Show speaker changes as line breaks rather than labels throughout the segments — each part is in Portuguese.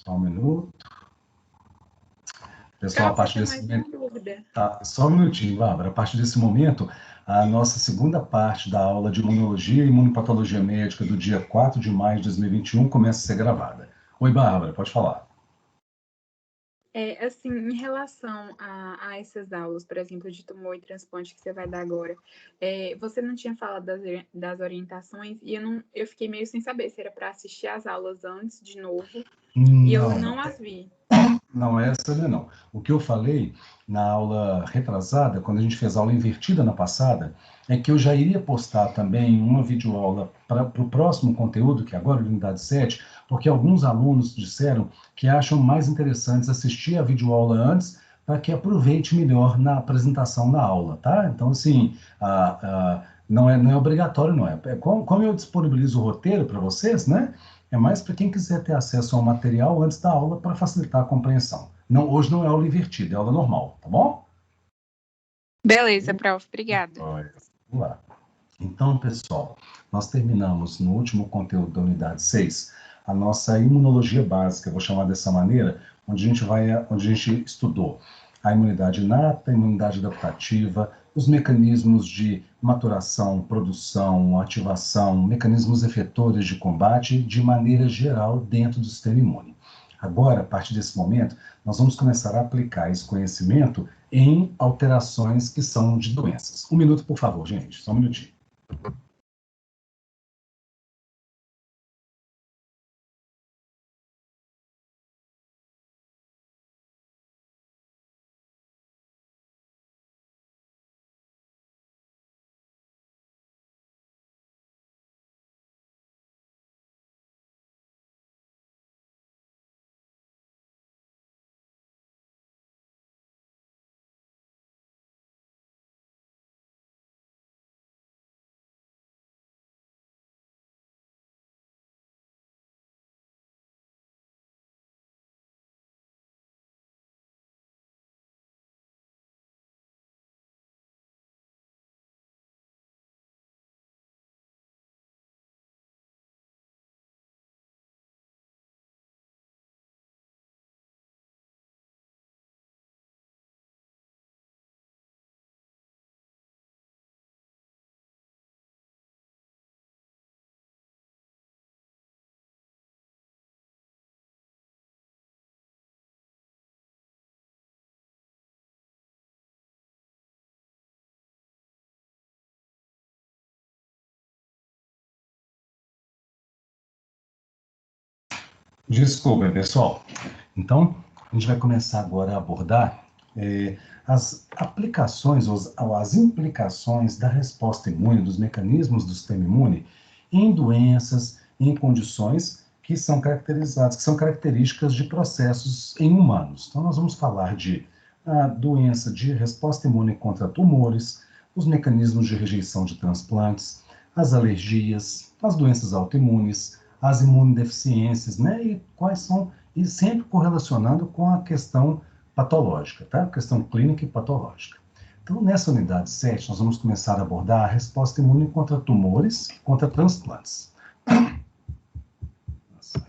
Só um minuto. Pessoal, a partir desse momento... Tá, só um minutinho, Bárbara. A partir desse momento, a nossa segunda parte da aula de imunologia e imunopatologia médica do dia 4 de maio de 2021 começa a ser gravada. Oi, Bárbara, pode falar.
Assim, em relação a essas aulas, por exemplo, de tumor e transplante que você vai dar agora, você não tinha falado das orientações e eu fiquei meio sem saber se era para assistir as aulas antes, de novo, e eu não as vi.
Não, essa não. O que eu falei na aula retrasada, quando a gente fez a aula invertida na passada, é que eu já iria postar também uma videoaula para o próximo conteúdo, que agora é a unidade 7, porque alguns alunos disseram que acham mais interessantes assistir a videoaula antes para que aproveite melhor na apresentação na aula, tá? Então, assim, não é obrigatório, não é. Como eu disponibilizo o roteiro para vocês, né? É mais para quem quiser ter acesso ao material antes da aula para facilitar a compreensão. Não, hoje não é aula invertida, é aula normal, tá bom?
Beleza, prof. Obrigada.
Vamos lá. Então, pessoal, nós terminamos no último conteúdo da unidade 6 a nossa imunologia básica, vou chamar dessa maneira, onde a gente estudou a imunidade inata, a imunidade adaptativa, os mecanismos de maturação, produção, ativação, mecanismos efetores de combate, de maneira geral, dentro do sistema imune. Agora, a partir desse momento, nós vamos começar a aplicar esse conhecimento em alterações que são de doenças. Um minuto, por favor, gente, só um minutinho. Desculpem, pessoal. Então, a gente vai começar agora a abordar as aplicações, as implicações da resposta imune, dos mecanismos do sistema imune em doenças, em condições que são caracterizadas, que são características de processos em humanos. Então, nós vamos falar de doença de resposta imune contra tumores, os mecanismos de rejeição de transplantes, as alergias, as doenças autoimunes, as imunodeficiências, né? E quais são, e sempre correlacionando com a questão patológica, tá? A questão clínica e patológica. Então, nessa unidade 7, nós vamos começar a abordar a resposta imune contra tumores, contra transplantes.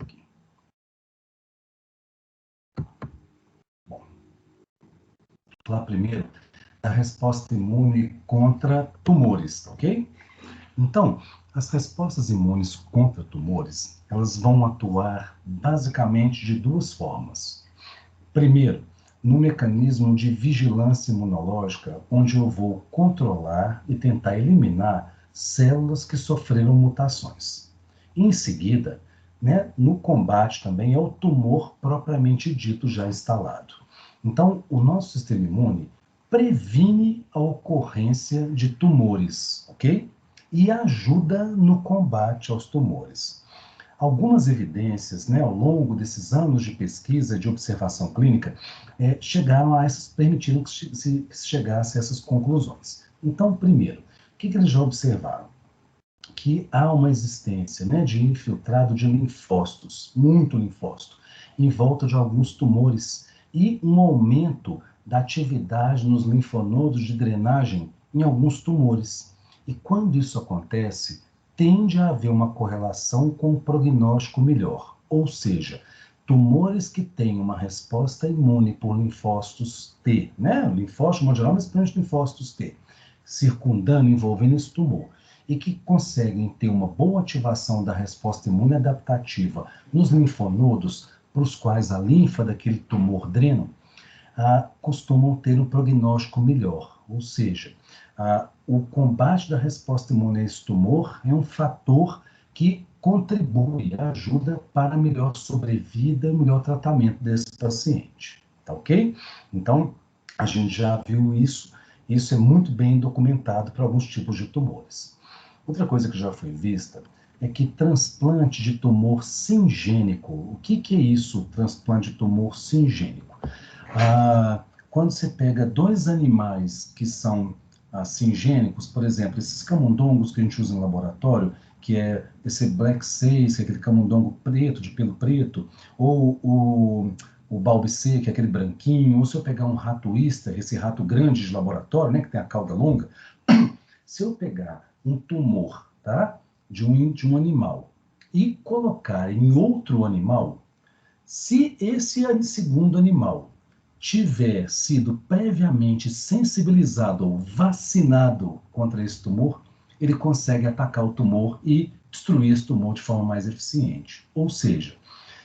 Aqui. Bom, vou falar primeiro da resposta imune contra tumores, ok? Então, as respostas imunes contra tumores, elas vão atuar basicamente de duas formas. Primeiro, no mecanismo de vigilância imunológica, onde eu vou controlar e tentar eliminar células que sofreram mutações. Em seguida, né, no combate também é o tumor propriamente dito já instalado. Então, o nosso sistema imune previne a ocorrência de tumores, ok? E ajuda no combate aos tumores. Algumas evidências, né, ao longo desses anos de pesquisa, de observação clínica, chegaram a essas, permitiram que se chegasse a essas conclusões. Então, primeiro, o que eles já observaram? Que há uma existência, né, de infiltrado de linfócitos, muito linfócito, em volta de alguns tumores e um aumento da atividade nos linfonodos de drenagem em alguns tumores. E quando isso acontece, tende a haver uma correlação com o prognóstico melhor, ou seja, tumores que têm uma resposta imune por linfócitos T, né? Linfócito, de modo geral, mas principalmente linfócitos T, circundando, envolvendo esse tumor, e que conseguem ter uma boa ativação da resposta imune adaptativa nos linfonodos, para os quais a linfa daquele tumor drena, costumam ter um prognóstico melhor. Ou seja, o combate da resposta imune a esse tumor é um fator que contribui, ajuda para melhor sobrevida, melhor tratamento desse paciente. Tá ok? Então, a gente já viu isso. Isso é muito bem documentado para alguns tipos de tumores. Outra coisa que já foi vista é que transplante de tumor singênico. O que é isso, transplante de tumor singênico? Quando você pega dois animais que são singênicos, por exemplo, esses camundongos que a gente usa em laboratório, que é esse Black 6, que é aquele camundongo preto, de pelo preto, ou o Balbicê, que é aquele branquinho, ou se eu pegar um rato Easter, esse rato grande de laboratório, né, que tem a cauda longa, se eu pegar um tumor, tá, de um animal e colocar em outro animal, se esse segundo animal tiver sido previamente sensibilizado ou vacinado contra esse tumor, ele consegue atacar o tumor e destruir esse tumor de forma mais eficiente. Ou seja,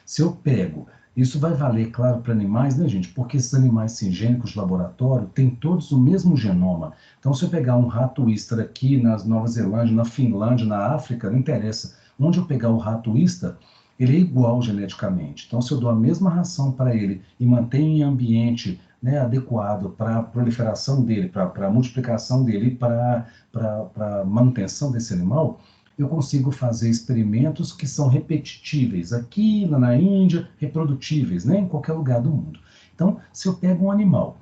se eu pego, isso vai valer, claro, para animais, né, gente? Porque esses animais singênicos de laboratório têm todos o mesmo genoma. Então, se eu pegar um rato Easter aqui na Nova Zelândia, na Finlândia, na África, não interessa. Onde eu pegar o rato Easter, ele é igual geneticamente. Então, se eu dou a mesma ração para ele e mantenho em ambiente, né, adequado para a proliferação dele, para a multiplicação dele, para a manutenção desse animal, eu consigo fazer experimentos que são repetitíveis aqui na Índia, reprodutíveis, né, em qualquer lugar do mundo. Então, se eu pego um animal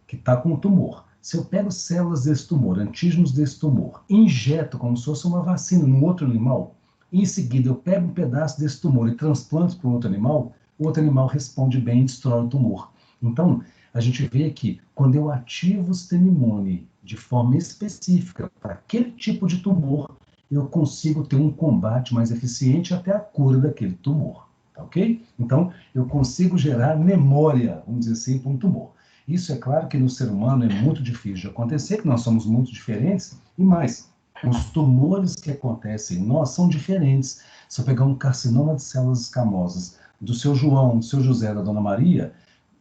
que está com um tumor, se eu pego células desse tumor, antígenos desse tumor, injeto como se fosse uma vacina num outro animal, e em seguida eu pego um pedaço desse tumor e transplanto para um outro animal, o outro animal responde bem e destrói o tumor. Então, a gente vê que quando eu ativo o sistema imune de forma específica para aquele tipo de tumor, eu consigo ter um combate mais eficiente até a cura daquele tumor. Tá ok? Então, eu consigo gerar memória, vamos dizer assim, para um tumor. Isso é claro que no ser humano é muito difícil de acontecer, que nós somos muito diferentes, e mais, os tumores que acontecem em nós são diferentes. Se eu pegar um carcinoma de células escamosas do seu João, do seu José, da Dona Maria,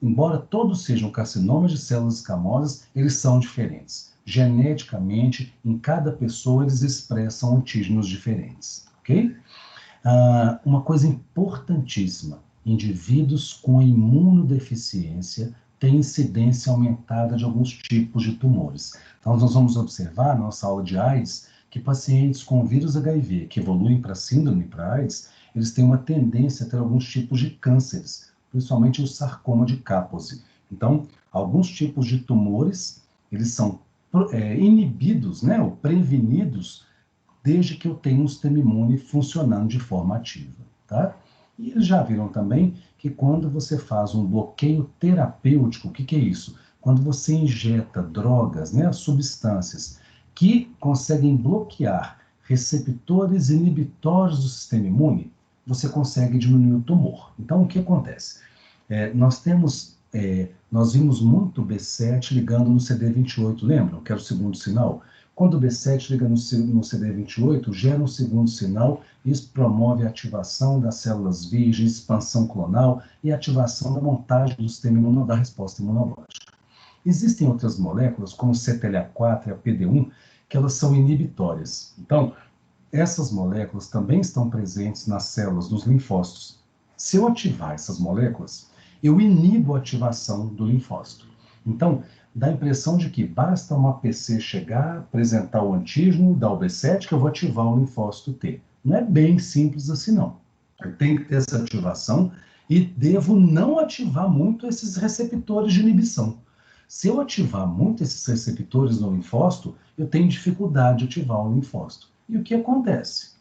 embora todos sejam carcinomas de células escamosas, eles são diferentes. Geneticamente, em cada pessoa, eles expressam antígenos diferentes, ok? Uma coisa importantíssima, indivíduos com imunodeficiência têm incidência aumentada de alguns tipos de tumores. Então, nós vamos observar na nossa aula de AIDS que pacientes com vírus HIV que evoluem para síndrome, para AIDS, eles têm uma tendência a ter alguns tipos de cânceres, principalmente o sarcoma de Kaposi. Então, alguns tipos de tumores, eles são inibidos, né, ou prevenidos, desde que eu tenha um sistema imune funcionando de forma ativa, tá? E eles já viram também que quando você faz um bloqueio terapêutico, o que é isso? Quando você injeta drogas, né, substâncias que conseguem bloquear receptores inibitórios do sistema imune, você consegue diminuir o tumor. Então, o que acontece? Nós vimos muito B7 ligando no CD28, lembram? Que era o segundo sinal? Quando o B7 liga no CD28, gera um segundo sinal, isso promove a ativação das células virgens, expansão clonal e ativação da montagem do sistema da resposta imunológica. Existem outras moléculas, como o CTLA4 e a PD-1, que elas são inibitórias. Então, essas moléculas também estão presentes nas células dos linfócitos. Se eu ativar essas moléculas, eu inibo a ativação do linfócito. Então, dá a impressão de que basta uma APC chegar, apresentar o antígeno, dar o B7, que eu vou ativar o linfócito T. Não é bem simples assim, não. Eu tenho que ter essa ativação e devo não ativar muito esses receptores de inibição. Se eu ativar muito esses receptores no linfócito, eu tenho dificuldade de ativar o linfócito. E o que acontece?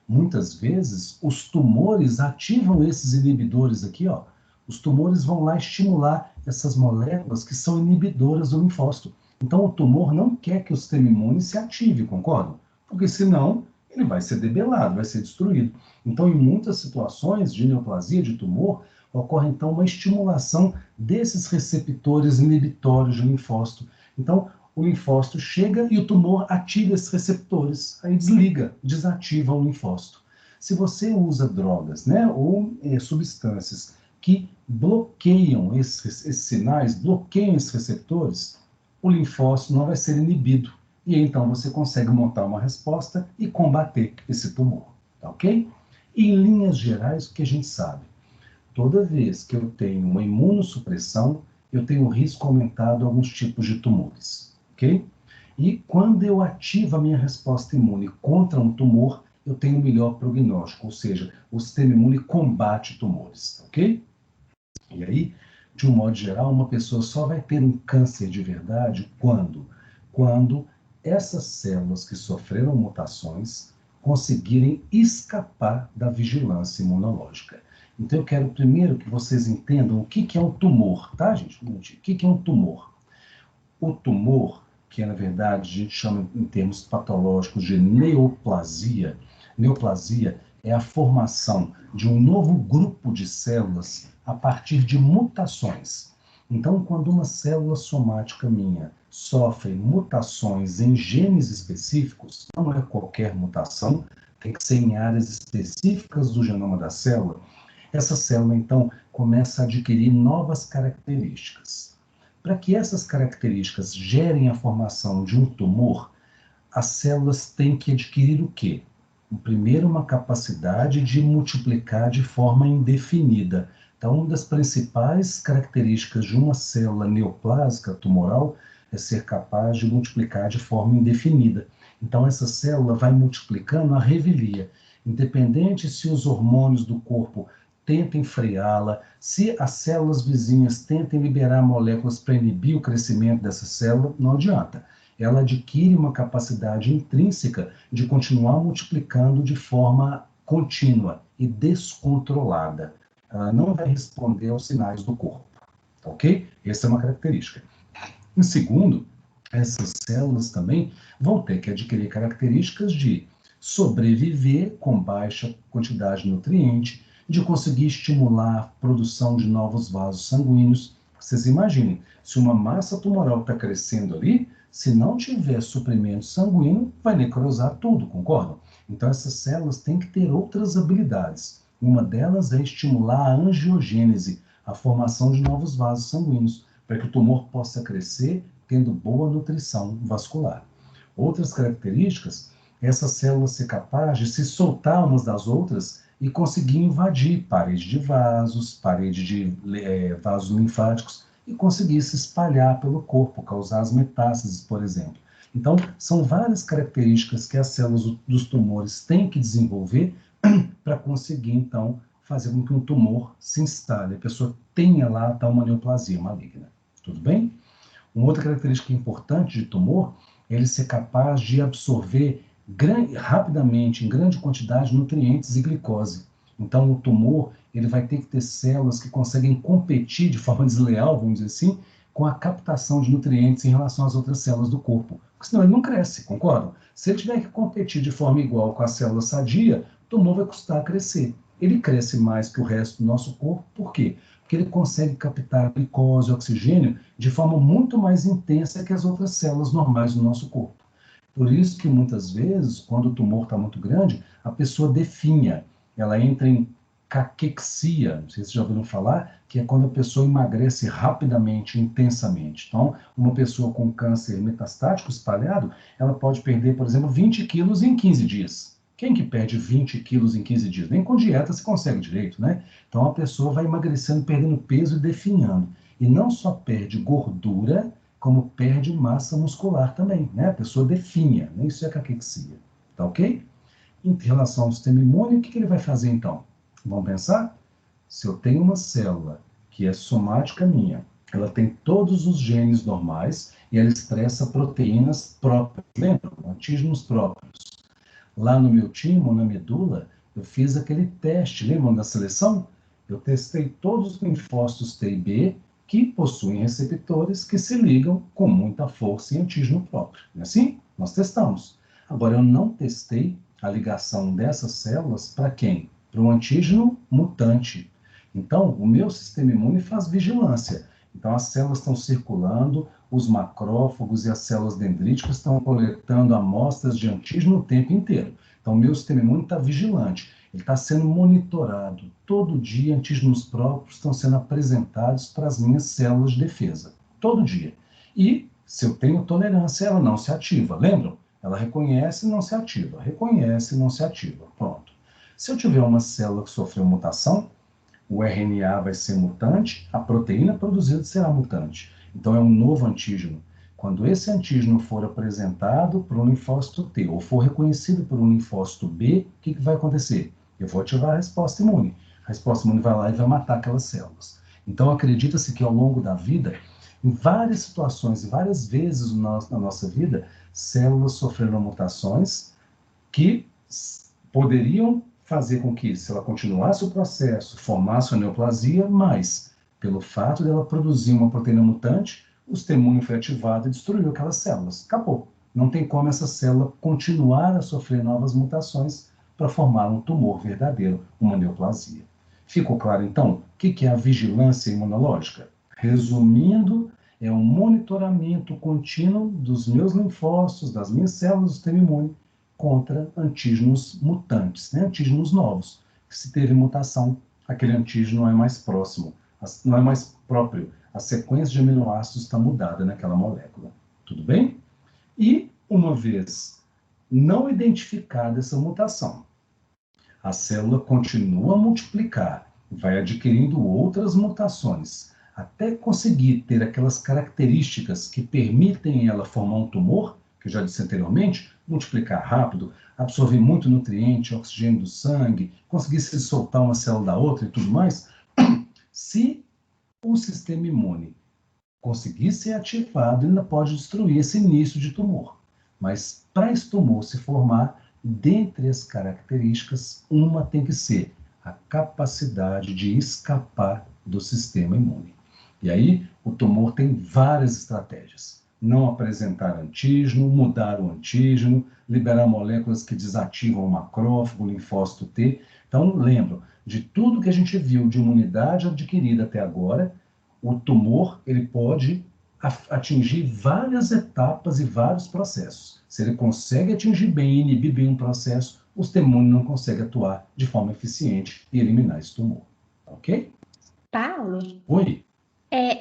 Muitas vezes, os tumores ativam esses inibidores aqui, ó. Os tumores vão lá estimular essas moléculas que são inibidoras do linfócito. Então, o tumor não quer que o sistema imune se ative, concordam? Porque senão, ele vai ser debelado, vai ser destruído. Então, em muitas situações de neoplasia, de tumor, ocorre então uma estimulação desses receptores inibitórios de linfócito. Então, o linfócito chega e o tumor ativa esses receptores, aí desliga, desativa o linfócito. Se você usa drogas, né, ou substâncias que bloqueiam esses sinais, bloqueiam esses receptores, o linfócito não vai ser inibido. E aí, então você consegue montar uma resposta e combater esse tumor, tá ok? E, em linhas gerais, o que a gente sabe? Toda vez que eu tenho uma imunossupressão, eu tenho um risco aumentado de alguns tipos de tumores, ok? E quando eu ativo a minha resposta imune contra um tumor, eu tenho um melhor prognóstico, ou seja, o sistema imune combate tumores, ok? E aí, de um modo geral, uma pessoa só vai ter um câncer de verdade quando essas células que sofreram mutações conseguirem escapar da vigilância imunológica. Então, eu quero primeiro que vocês entendam o que é um tumor, tá, gente? O que é um tumor? O tumor, que na verdade a gente chama em termos patológicos de neoplasia, neoplasia é a formação de um novo grupo de células a partir de mutações. Então, quando uma célula somática minha sofre mutações em genes específicos, não é qualquer mutação, tem que ser em áreas específicas do genoma da célula, essa célula, então, começa a adquirir novas características. Para que essas características gerem a formação de um tumor, as células têm que adquirir o quê? Primeiro, uma capacidade de multiplicar de forma indefinida. Então, uma das principais características de uma célula neoplásica tumoral é ser capaz de multiplicar de forma indefinida. Então, essa célula vai multiplicando à revelia, independente se os hormônios do corpo tentem freá-la, se as células vizinhas tentem liberar moléculas para inibir o crescimento dessa célula, não adianta. Ela adquire uma capacidade intrínseca de continuar multiplicando de forma contínua e descontrolada. Ela não vai responder aos sinais do corpo, ok? Essa é uma característica. Em segundo, essas células também vão ter que adquirir características de sobreviver com baixa quantidade de nutriente, de conseguir estimular a produção de novos vasos sanguíneos. Vocês imaginem, se uma massa tumoral está crescendo ali, se não tiver suprimento sanguíneo, vai necrosar tudo, concordam? Então, essas células têm que ter outras habilidades. Uma delas é estimular a angiogênese, a formação de novos vasos sanguíneos, para que o tumor possa crescer tendo boa nutrição vascular. Outras características, essa célula ser capaz de se soltar umas das outras e conseguir invadir parede de vasos, parede de vasos linfáticos e conseguir se espalhar pelo corpo, causar as metástases, por exemplo. Então, são várias características que as células dos tumores têm que desenvolver para conseguir, então, fazer com que um tumor se instale, a pessoa tenha lá tal uma neoplasia maligna. Tudo bem? Uma outra característica importante de tumor é ele ser capaz de absorver rapidamente, em grande quantidade, nutrientes e glicose. Então, o tumor ele vai ter que ter células que conseguem competir de forma desleal, vamos dizer assim, com a captação de nutrientes em relação às outras células do corpo. Porque senão ele não cresce, concordam? Se ele tiver que competir de forma igual com a célula sadia, o tumor vai custar a crescer. Ele cresce mais que o resto do nosso corpo, por quê? Porque ele consegue captar glicose e oxigênio de forma muito mais intensa que as outras células normais do nosso corpo. Por isso que muitas vezes, quando o tumor está muito grande, a pessoa definha, ela entra em caquexia, não sei se vocês já ouviram falar, que é quando a pessoa emagrece rapidamente, intensamente. Então, uma pessoa com câncer metastático espalhado, ela pode perder, por exemplo, 20 quilos em 15 dias. Quem que perde 20 quilos em 15 dias? Nem com dieta se consegue direito, né? Então, a pessoa vai emagrecendo, perdendo peso e definhando. E não só perde gordura, como perde massa muscular também, né? A pessoa definha, né? Isso é caquexia, tá ok? Em relação ao sistema imune, o que ele vai fazer então? Vamos pensar? Se eu tenho uma célula que é somática minha, ela tem todos os genes normais e ela expressa proteínas próprias, lembram? Antígenos próprios. Lá no meu timo, na medula, eu fiz aquele teste, lembram da seleção? Eu testei todos os linfócitos T e B que possuem receptores que se ligam com muita força em antígeno próprio. Não é assim? Nós testamos. Agora, eu não testei a ligação dessas células para quem? Para um antígeno mutante. Então, o meu sistema imune faz vigilância. Então, as células estão circulando, os macrófagos e as células dendríticas estão coletando amostras de antígeno o tempo inteiro. Então, o meu sistema imune está vigilante. Ele está sendo monitorado. Todo dia, antígenos próprios estão sendo apresentados para as minhas células de defesa. Todo dia. E, se eu tenho tolerância, ela não se ativa. Lembram? Ela reconhece e não se ativa. Reconhece e não se ativa. Pronto. Se eu tiver uma célula que sofreu mutação, o RNA vai ser mutante, a proteína produzida será mutante. Então, é um novo antígeno. Quando esse antígeno for apresentado para um linfócito T ou for reconhecido por um linfócito B, o que vai acontecer? Eu vou ativar a resposta imune. A resposta imune vai lá e vai matar aquelas células. Então, acredita-se que ao longo da vida, em várias situações e várias vezes na nossa vida, células sofreram mutações que poderiam fazer com que, se ela continuasse o processo, formasse uma neoplasia, mas, pelo fato dela produzir uma proteína mutante, o sistema imune foi ativado e destruiu aquelas células. Acabou. Não tem como essa célula continuar a sofrer novas mutações para formar um tumor verdadeiro, uma neoplasia. Ficou claro, então, o que é a vigilância imunológica? Resumindo, é um monitoramento contínuo dos meus linfócitos, das minhas células do sistema imune, contra antígenos mutantes, né? Antígenos novos. Se teve mutação, aquele antígeno não é mais próximo, não é mais próprio. A sequência de aminoácidos está mudada naquela molécula. Tudo bem? E, uma vez não identificada essa mutação, a célula continua a multiplicar, vai adquirindo outras mutações, até conseguir ter aquelas características que permitem ela formar um tumor, que eu já disse anteriormente, multiplicar rápido, absorver muito nutriente, oxigênio do sangue, conseguir se soltar uma célula da outra e tudo mais. Se o sistema imune conseguir ser ativado, ainda pode destruir esse início de tumor. Mas para esse tumor se formar, dentre as características, uma tem que ser a capacidade de escapar do sistema imune. E aí, o tumor tem várias estratégias. Não apresentar antígeno, mudar o antígeno, liberar moléculas que desativam o macrófago, o linfócito T. Então, lembra, de tudo que a gente viu de imunidade adquirida até agora, o tumor ele pode atingir várias etapas e vários processos. Se ele consegue atingir bem, inibir bem um processo, o sistema imune não consegue atuar de forma eficiente e eliminar esse tumor. Ok?
Paulo,
Oi?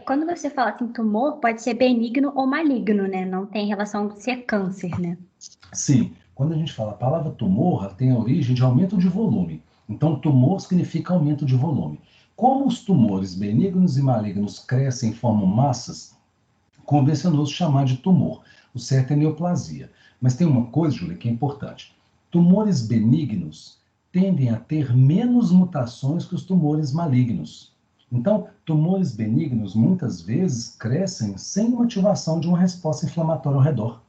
quando você fala assim, tumor, pode ser benigno ou maligno, né? Não tem relação de ser câncer, né?
Sim. Quando a gente fala a palavra tumor, ela tem a origem de aumento de volume. Então, tumor significa aumento de volume. Como os tumores benignos e malignos crescem e formam massas, convencionou-se chamar de tumor. O certo é neoplasia. Mas tem uma coisa, Júlia, que é importante. Tumores benignos tendem a ter menos mutações que os tumores malignos. Então, tumores benignos muitas vezes crescem sem uma ativação de uma resposta inflamatória ao redor.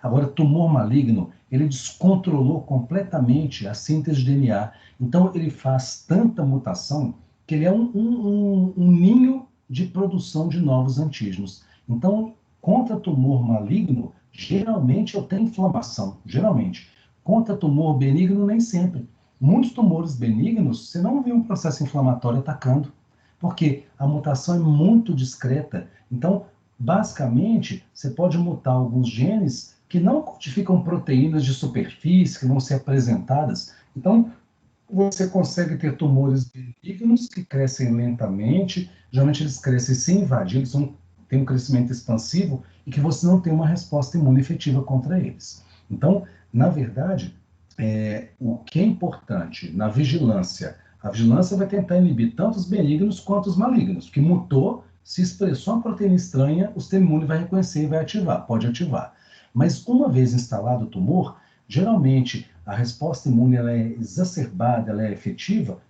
Agora, tumor maligno, ele descontrolou completamente a síntese de DNA. Então, ele faz tanta mutação que ele é um ninho de produção de novos antígenos. Então, contra tumor maligno, geralmente eu tenho inflamação, geralmente. Contra tumor benigno, nem sempre. Muitos tumores benignos, você não vê um processo inflamatório atacando, porque a mutação é muito discreta. Então, basicamente, você pode mutar alguns genes que não codificam proteínas de superfície, que vão ser apresentadas. Então, você consegue ter tumores benignos que crescem lentamente, geralmente eles crescem sem invadir, eles têm um crescimento expansivo e que você não tem uma resposta imune efetiva contra eles. Então, na verdade, o que é importante na vigilância, a vigilância vai tentar inibir tanto os benignos quanto os malignos, porque mutou, se expressou uma proteína estranha, o sistema imune vai reconhecer e vai ativar, pode ativar. Mas uma vez instalado o tumor, geralmente a resposta imune ela é exacerbada, ela é efetiva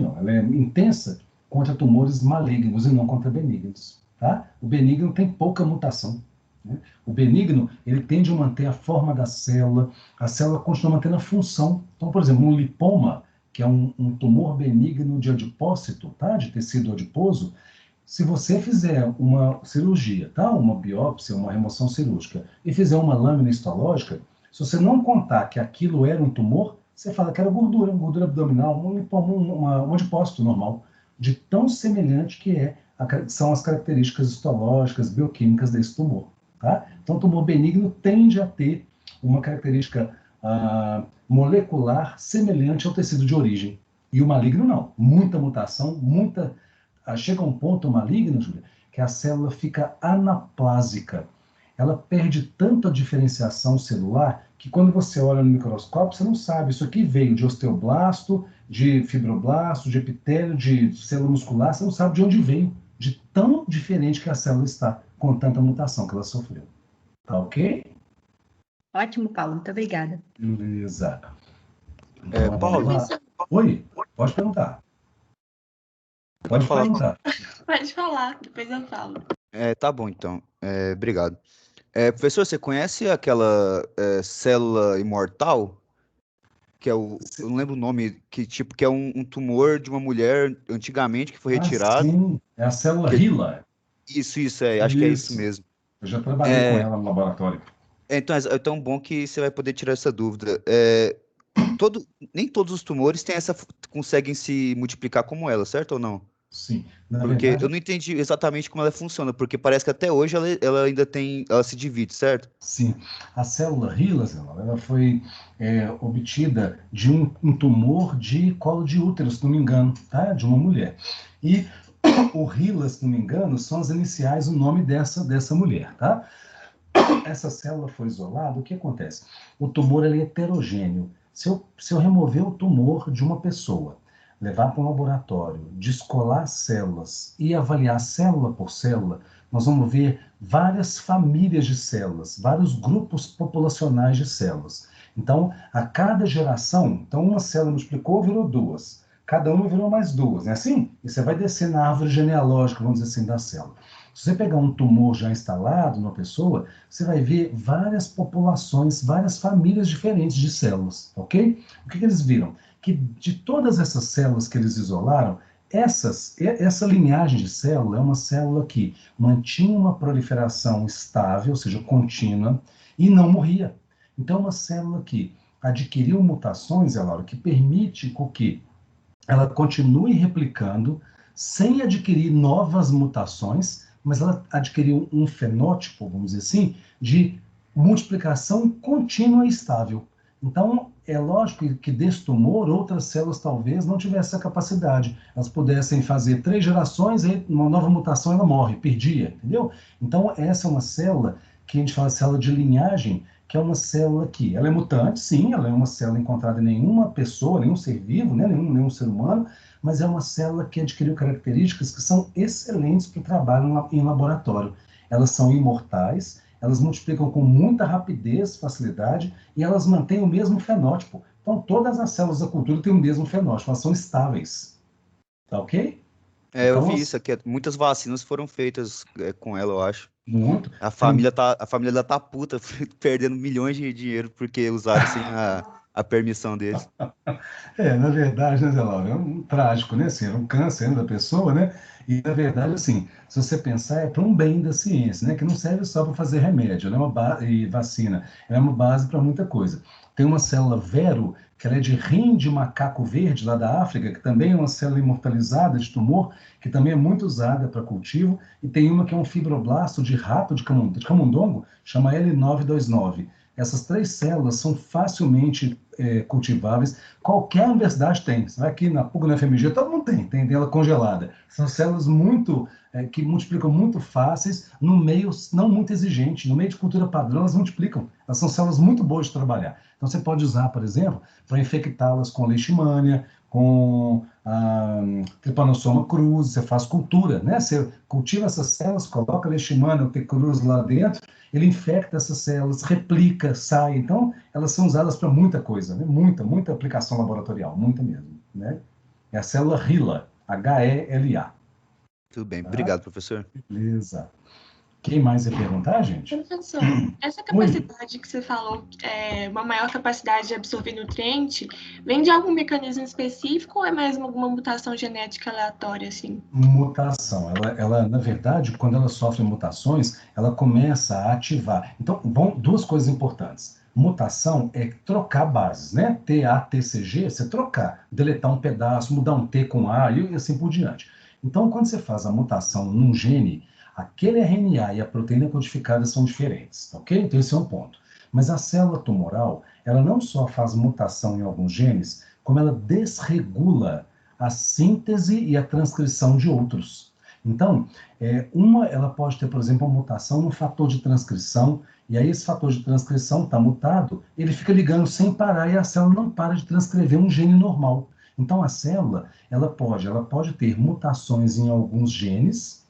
não, ela é intensa contra tumores malignos e não contra benignos, tá? O benigno tem pouca mutação, né? O benigno, ele tende a manter a forma da célula, a célula continua mantendo a função. Então, por exemplo, um lipoma, que é um tumor benigno de adipócito, tá? De tecido adiposo, se você fizer uma cirurgia, tá? Uma biópsia, uma remoção cirúrgica, e fizer uma lâmina histológica, se você não contar que aquilo era um tumor, você fala que era gordura abdominal, um lipoma, um adipócito normal. de tão semelhante que são as características histológicas, bioquímicas desse tumor. Tá? Então, o tumor benigno tende a ter uma característica molecular semelhante ao tecido de origem. E o maligno não. Muita mutação, chega a um ponto maligno, Júlia, que a célula fica anaplásica. Ela perde tanto a diferenciação celular que quando você olha no microscópio, você não sabe, isso aqui veio de osteoblasto, de fibroblasto, de epitélio, de célula muscular, você não sabe de onde veio, de tão diferente que a célula está, com tanta mutação que ela sofreu. Tá ok?
Ótimo, Paulo. Muito obrigada.
Beleza. Então,
Paulo.
Oi, pode perguntar. Pode
falar.
perguntar.
Pode falar, depois eu falo.
Tá bom, então. Obrigado. Professor, você conhece aquela célula imortal? Que é eu não lembro o nome, que é um tumor de uma mulher antigamente que foi retirado.
Sim, é a célula HeLa.
Isso, acho que é isso mesmo.
Eu já trabalhei com ela no laboratório.
Então, é tão bom que você vai poder tirar essa dúvida. Nem todos os tumores conseguem se multiplicar como ela, certo ou não?
Sim.
Porque verdade, eu não entendi exatamente como ela funciona, porque parece que até hoje ela ainda ela se divide, certo?
Sim. A célula HeLa, ela foi obtida de um tumor de colo de útero, se não me engano, tá? De uma mulher. E o HeLa, se não me engano, são as iniciais, o nome dessa mulher, tá? Essa célula foi isolada, o que acontece? O tumor é heterogêneo. Se eu remover o tumor de uma pessoa, levar para um laboratório, descolar células e avaliar célula por célula, nós vamos ver várias famílias de células, vários grupos populacionais de células. Então, a cada geração, uma célula multiplicou, virou duas. Cada uma virou mais duas, não é assim? E você vai descer na árvore genealógica, vamos dizer assim, da célula. Se você pegar um tumor já instalado numa pessoa, você vai ver várias populações, várias famílias diferentes de células, ok? O que eles viram? Que de todas essas células que eles isolaram, essa linhagem de célula é uma célula que mantinha uma proliferação estável, ou seja, contínua, e não morria. Então, é uma célula que adquiriu mutações, Laura, que permite que ela continue replicando sem adquirir novas mutações, mas ela adquiriu um fenótipo, vamos dizer assim, de multiplicação contínua e estável. Então, é lógico que desse tumor, outras células talvez não tivessem essa capacidade. Elas pudessem fazer 3 gerações, aí uma nova mutação ela morre, perdia, entendeu? Então, essa é uma célula que a gente fala de célula de linhagem, que é uma célula que ela é mutante, sim, ela é uma célula encontrada em nenhuma pessoa, nenhum ser vivo, né, nenhum ser humano, mas é uma célula que adquiriu características que são excelentes para o trabalho em laboratório. Elas são imortais, elas multiplicam com muita rapidez, facilidade, e elas mantêm o mesmo fenótipo. Então, todas as células da cultura têm o mesmo fenótipo, elas são estáveis. Tá ok?
Eu vi isso aqui, muitas vacinas foram feitas com ela, eu acho.
Muito.
A família dela tá puta, perdendo milhões de dinheiro porque usaram sem a permissão deles.
Na verdade, né, Zé Laura, é um trágico, né? Assim, era um câncer da pessoa, né? E, na verdade, assim, se você pensar, é para um bem da ciência, né? Que não serve só para fazer remédio, né? E vacina. É uma base para muita coisa. Tem uma célula Vero, que ela é de rim de macaco verde, lá da África, que também é uma célula imortalizada de tumor, que também é muito usada para cultivo. E tem uma que é um fibroblasto de rato de camundongo, chama L929. Essas 3 células são facilmente cultiváveis. Qualquer universidade tem. Você vai aqui na PUC, na FMG, todo mundo tem ela congelada. São células que multiplicam muito fáceis, no meio não muito exigente. No meio de cultura padrão, elas multiplicam. Elas são células muito boas de trabalhar. Então, você pode usar, por exemplo, para infectá-las com leishmania, com Trypanosoma cruzi, você faz cultura, né? Você cultiva essas células, coloca leishmania ou T. cruzi lá dentro, ele infecta essas células, replica, sai. Então, elas são usadas para muita coisa, né? Muita aplicação laboratorial, muita mesmo, né? É a célula HeLa, H-E-L-A.
Tudo bem, obrigado, professor.
Beleza. Quem mais ia perguntar, gente?
Professor, essa capacidade que você falou, uma maior capacidade de absorver nutriente, vem de algum mecanismo específico ou é mais alguma mutação genética aleatória, assim?
Mutação. Ela, na verdade, quando ela sofre mutações, ela começa a ativar. Então, 2 coisas importantes. Mutação é trocar bases, né? TATCG, você trocar, deletar um pedaço, mudar um T com A e assim por diante. Então, quando você faz a mutação num gene, aquele RNA e a proteína codificada são diferentes, ok? Então, esse é um ponto. Mas a célula tumoral, ela não só faz mutação em alguns genes, como ela desregula a síntese e a transcrição de outros. Então, ela pode ter, por exemplo, uma mutação no fator de transcrição, e aí esse fator de transcrição está mutado, ele fica ligando sem parar e a célula não para de transcrever um gene normal. Então, a célula, ela pode ter mutações em alguns genes,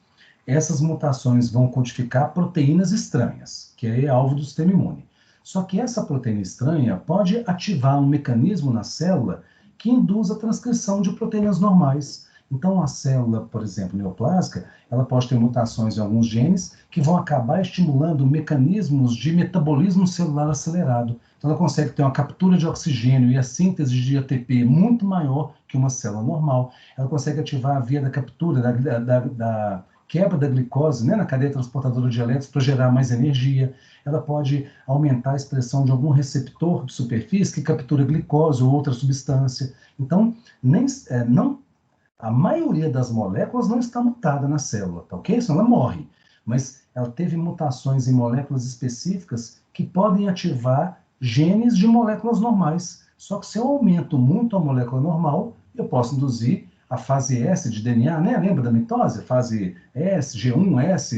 essas mutações vão codificar proteínas estranhas, que é alvo do sistema imune. Só que essa proteína estranha pode ativar um mecanismo na célula que induz a transcrição de proteínas normais. Então, a célula, por exemplo, neoplásica, ela pode ter mutações em alguns genes que vão acabar estimulando mecanismos de metabolismo celular acelerado. Então, ela consegue ter uma captura de oxigênio e a síntese de ATP muito maior que uma célula normal. Ela consegue ativar a via da captura, da quebra da glicose, né, na cadeia transportadora de elétrons para gerar mais energia. Ela pode aumentar a expressão de algum receptor de superfície que captura glicose ou outra substância. Então, a maioria das moléculas não está mutada na célula, tá ok? Senão ela morre. Mas ela teve mutações em moléculas específicas que podem ativar genes de moléculas normais. Só que se eu aumento muito a molécula normal, eu posso induzir a fase S de DNA, né? Lembra da mitose? Fase S, G1, S,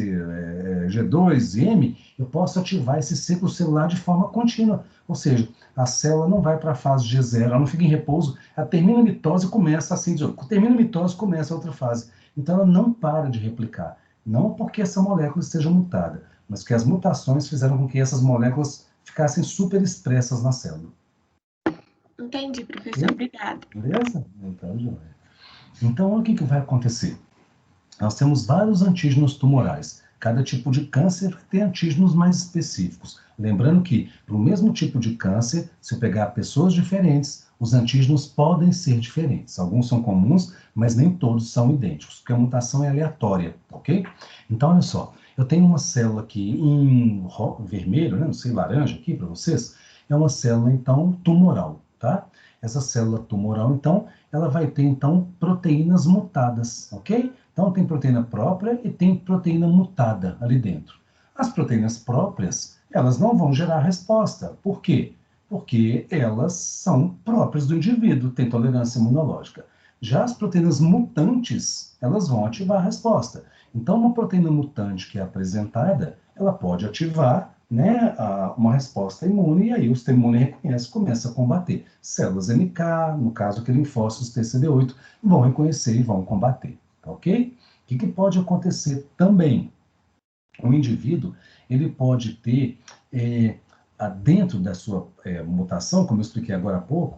G2, M. Eu posso ativar esse ciclo celular de forma contínua. Ou seja, a célula não vai para a fase G0, ela não fica em repouso, ela termina a mitose e começa assim, termina a mitose e começa outra fase. Então ela não para de replicar. Não porque essa molécula esteja mutada, mas que as mutações fizeram com que essas moléculas ficassem super expressas na célula.
Entendi, professor. Obrigada.
Beleza? Então, joia. Então, o que vai acontecer? Nós temos vários antígenos tumorais. Cada tipo de câncer tem antígenos mais específicos. Lembrando que, para o mesmo tipo de câncer, se eu pegar pessoas diferentes, os antígenos podem ser diferentes. Alguns são comuns, mas nem todos são idênticos, porque a mutação é aleatória, ok? Então, olha só, eu tenho uma célula aqui em vermelho, né, não sei, laranja aqui para vocês, é uma célula, então, tumoral, tá? Essa célula tumoral, então, ela vai ter, então, proteínas mutadas, ok? Então, tem proteína própria e tem proteína mutada ali dentro. As proteínas próprias, elas não vão gerar resposta. Por quê? Porque elas são próprias do indivíduo, tem tolerância imunológica. Já as proteínas mutantes, elas vão ativar a resposta. Então, uma proteína mutante que é apresentada, ela pode ativar, né, uma resposta imune, e aí o sistema imune reconhece, começa a combater. Células NK, no caso aquele linfócitos TCD8, vão reconhecer e vão combater, tá ok? O que pode acontecer também? O indivíduo, ele pode ter, dentro da sua mutação, como eu expliquei agora há pouco,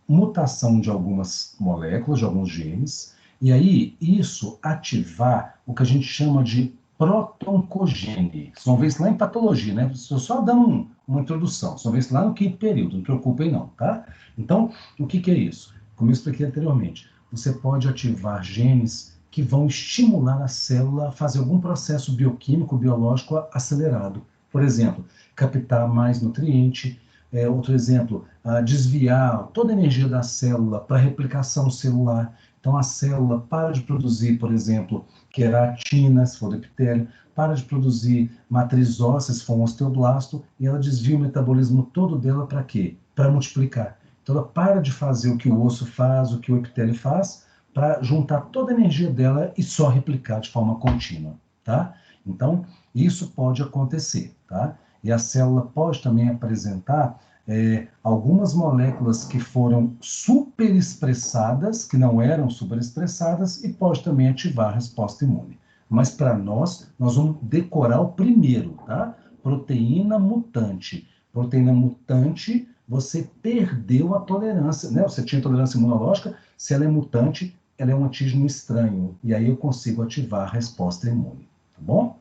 mutação de algumas moléculas, de alguns genes, e aí isso ativar o que a gente chama de protoncogene. Vocês vão ver isso lá em patologia, né? Estou só dando uma introdução, vocês vão ver isso lá no quinto período, não preocupem não, tá? Então, o que é isso? Como eu expliquei anteriormente, você pode ativar genes que vão estimular a célula a fazer algum processo bioquímico, biológico acelerado. Por exemplo, captar mais nutriente. Outro exemplo, desviar toda a energia da célula para replicação celular. Então, a célula para de produzir, por exemplo, queratina, se for do epitélio, para de produzir matriz óssea, se for um osteoblasto, e ela desvia o metabolismo todo dela para quê? Para multiplicar. Então, ela para de fazer o que o osso faz, o que o epitélio faz, para juntar toda a energia dela e só replicar de forma contínua, tá? Então, isso pode acontecer, tá? E a célula pode também apresentar algumas moléculas que foram superexpressadas, que não eram superexpressadas, e pode também ativar a resposta imune. Mas para nós vamos decorar o primeiro, tá? Proteína mutante. Proteína mutante, você perdeu a tolerância, né? Você tinha tolerância imunológica, se ela é mutante, ela é um antígeno estranho, e aí eu consigo ativar a resposta imune, tá bom?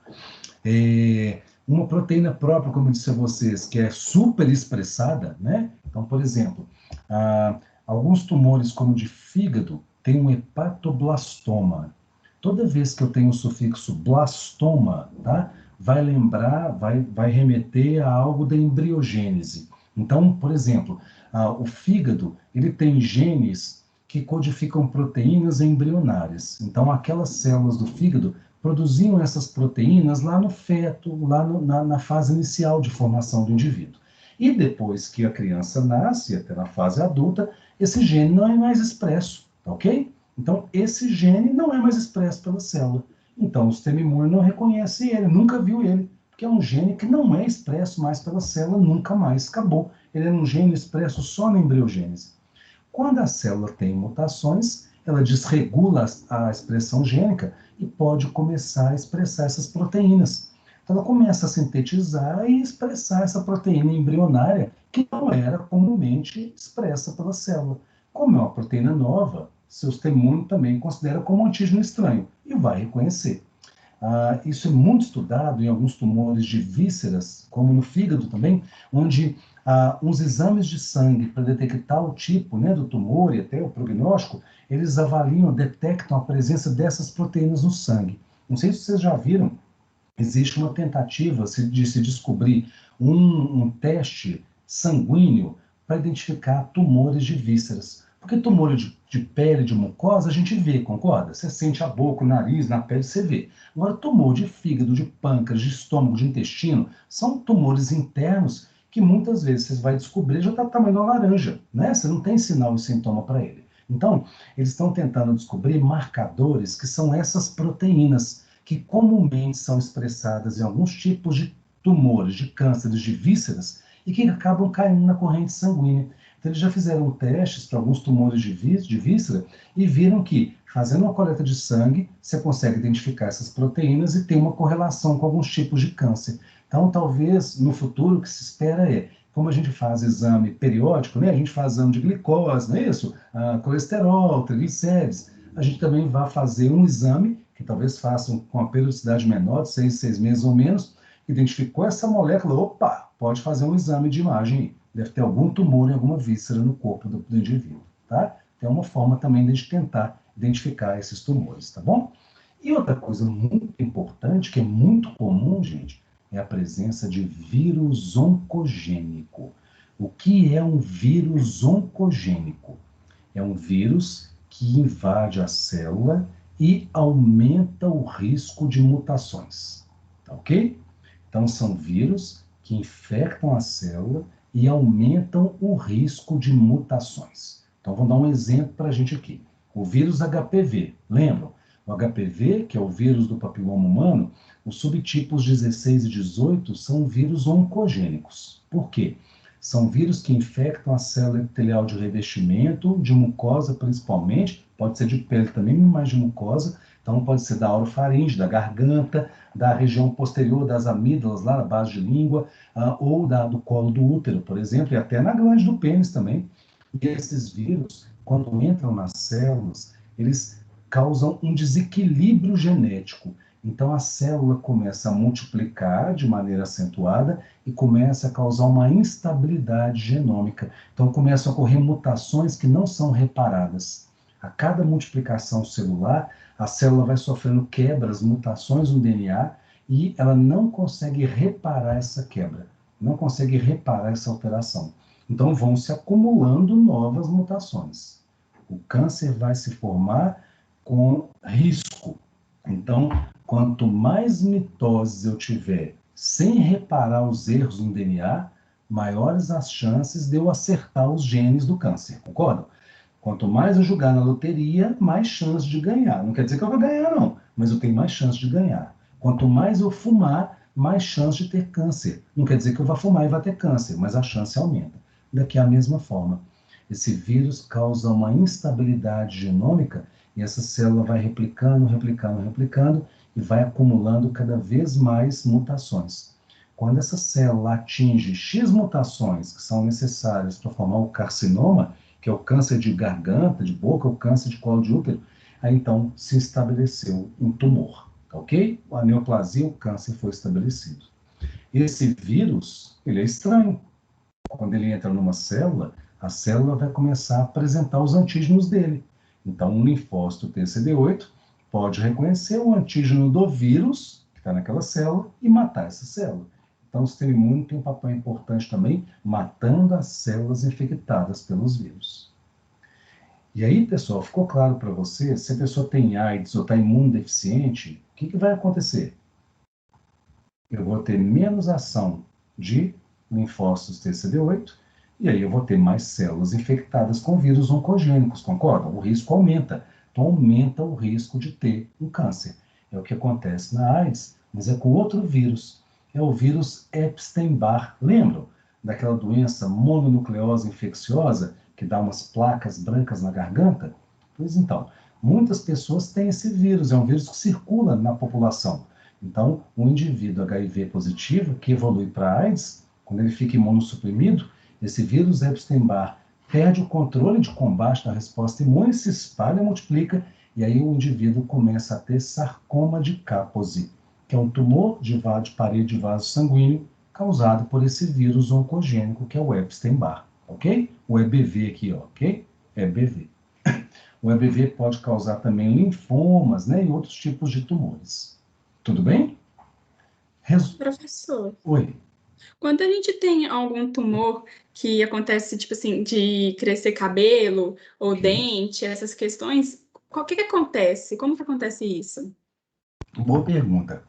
Uma proteína própria, como eu disse a vocês, que é super expressada, né? Então, por exemplo, alguns tumores, como de fígado, tem um hepatoblastoma. Toda vez que eu tenho o sufixo blastoma, tá? Vai lembrar, vai remeter a algo da embriogênese. Então, por exemplo, o fígado, ele tem genes que codificam proteínas embrionárias. Então, aquelas células do fígado produziam essas proteínas lá no feto, lá na fase inicial de formação do indivíduo. E depois que a criança nasce, até na fase adulta, esse gene não é mais expresso, ok? Então, esse gene não é mais expresso pela célula. Então, o sistema imune não reconhece ele, nunca viu ele, porque é um gene que não é expresso mais pela célula, nunca mais, acabou. Ele é um gene expresso só na embriogênese. Quando a célula tem mutações, ela desregula a expressão gênica e pode começar a expressar essas proteínas. Então, ela começa a sintetizar e expressar essa proteína embrionária que não era comumente expressa pela célula. Como é uma proteína nova, seu sistema imune também considera como um antígeno estranho e vai reconhecer. Isso é muito estudado em alguns tumores de vísceras, como no fígado também, onde uns exames de sangue para detectar o tipo, né, do tumor e até o prognóstico, eles avaliam, detectam a presença dessas proteínas no sangue. Não sei se vocês já viram, existe uma tentativa de se descobrir um teste sanguíneo para identificar tumores de vísceras. Porque tumor de pele, de mucosa, a gente vê, concorda? Você sente a boca, o nariz, na pele, você vê. Agora, tumor de fígado, de pâncreas, de estômago, de intestino, são tumores internos que muitas vezes você vai descobrir já está tamanho da laranja, né? Você não tem sinal e sintoma para ele. Então, eles estão tentando descobrir marcadores que são essas proteínas que comumente são expressadas em alguns tipos de tumores, de cânceres, de vísceras, e que acabam caindo na corrente sanguínea. Então, eles já fizeram testes para alguns tumores de víscera e viram que, fazendo uma coleta de sangue, você consegue identificar essas proteínas e tem uma correlação com alguns tipos de câncer. Então, talvez, no futuro, o que se espera é, como a gente faz exame periódico, né? A gente faz exame de glicose, não é isso? Colesterol, triglicérides, a gente também vai fazer um exame, que talvez façam com a periodicidade menor, de 6 meses ou menos, identificou essa molécula, opa, pode fazer um exame de imagem, deve ter algum tumor em alguma víscera no corpo do indivíduo, tá? É uma forma também de a gente tentar identificar esses tumores, tá bom? E outra coisa muito importante, que é muito comum, gente, é a presença de vírus oncogênico. O que é um vírus oncogênico? É um vírus que invade a célula e aumenta o risco de mutações, tá ok? Então, são vírus que infectam a célula e aumentam o risco de mutações. Então, vou dar um exemplo para a gente aqui. O vírus HPV, lembram? O HPV, que é o vírus do papiloma humano, os subtipos 16 e 18 são vírus oncogênicos. Por quê? São vírus que infectam a célula epitelial de revestimento, de mucosa principalmente, pode ser de pele também, mas de mucosa. Então, pode ser da orofaringe, da garganta, da região posterior das amígdalas, lá na base de língua, ou do colo do útero, por exemplo, e até na glande do pênis também. E esses vírus, quando entram nas células, eles causam um desequilíbrio genético. Então, a célula começa a multiplicar de maneira acentuada e começa a causar uma instabilidade genômica. Então, começam a ocorrer mutações que não são reparadas. A cada multiplicação celular, a célula vai sofrendo quebras, mutações no DNA, e ela não consegue reparar essa quebra, não consegue reparar essa alteração. Então, vão se acumulando novas mutações. O câncer vai se formar com risco. Então, quanto mais mitoses eu tiver sem reparar os erros no DNA, maiores as chances de eu acertar os genes do câncer, concordam? Quanto mais eu jogar na loteria, mais chance de ganhar. Não quer dizer que eu vou ganhar, não, mas eu tenho mais chance de ganhar. Quanto mais eu fumar, mais chance de ter câncer. Não quer dizer que eu vou fumar e vai ter câncer, mas a chance aumenta. Daqui é a mesma forma. Esse vírus causa uma instabilidade genômica e essa célula vai replicando, replicando, replicando e vai acumulando cada vez mais mutações. Quando essa célula atinge X mutações que são necessárias para formar o carcinoma, que é o câncer de garganta, de boca, o câncer de colo de útero, aí então se estabeleceu um tumor, ok? A neoplasia, o câncer foi estabelecido. Esse vírus, ele é estranho. Quando ele entra numa célula, a célula vai começar a apresentar os antígenos dele. Então, um linfócito TCD8 pode reconhecer o antígeno do vírus, que está naquela célula, e matar essa célula. Então, o sistema imune tem um papel importante também, matando as células infectadas pelos vírus. E aí, pessoal, ficou claro para você, se a pessoa tem AIDS ou está imunodeficiente, o que vai acontecer? Eu vou ter menos ação de linfócitos TCD8, e aí eu vou ter mais células infectadas com vírus oncogênicos, concordam? O risco aumenta. Então, aumenta o risco de ter um câncer. É o que acontece na AIDS, mas é com outro vírus. É o vírus Epstein-Barr. Lembram daquela doença mononucleose infecciosa que dá umas placas brancas na garganta? Pois então, muitas pessoas têm esse vírus. É um vírus que circula na população. Então, um indivíduo HIV positivo que evolui para AIDS, quando ele fica imunossuprimido, esse vírus Epstein-Barr perde o controle de combate da resposta imune, se espalha, multiplica, e aí o indivíduo começa a ter sarcoma de Kaposi, que é um tumor de parede de vaso sanguíneo causado por esse vírus oncogênico, que é o Epstein-Barr, ok? O EBV aqui, ó, ok? EBV. O EBV pode causar também linfomas, né, e outros tipos de tumores. Tudo bem?
Professor,
Oi.
quando a gente tem algum tumor que acontece, tipo assim, de crescer cabelo ou dente, essas questões, o que acontece? Como que acontece isso?
Boa pergunta.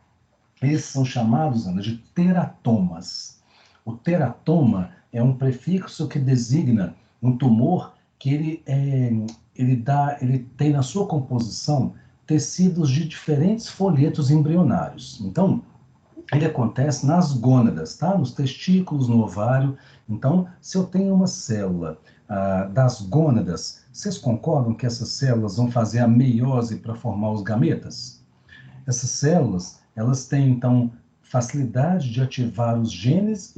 Esses são chamados, Ana, de teratomas. O teratoma é um prefixo que designa um tumor que ele tem na sua composição tecidos de diferentes folhetos embrionários. Então, ele acontece nas gônadas, tá? Nos testículos, no ovário. Então, se eu tenho uma célula das gônadas, vocês concordam que essas células vão fazer a meiose para formar os gametas? Essas células, elas têm, então, facilidade de ativar os genes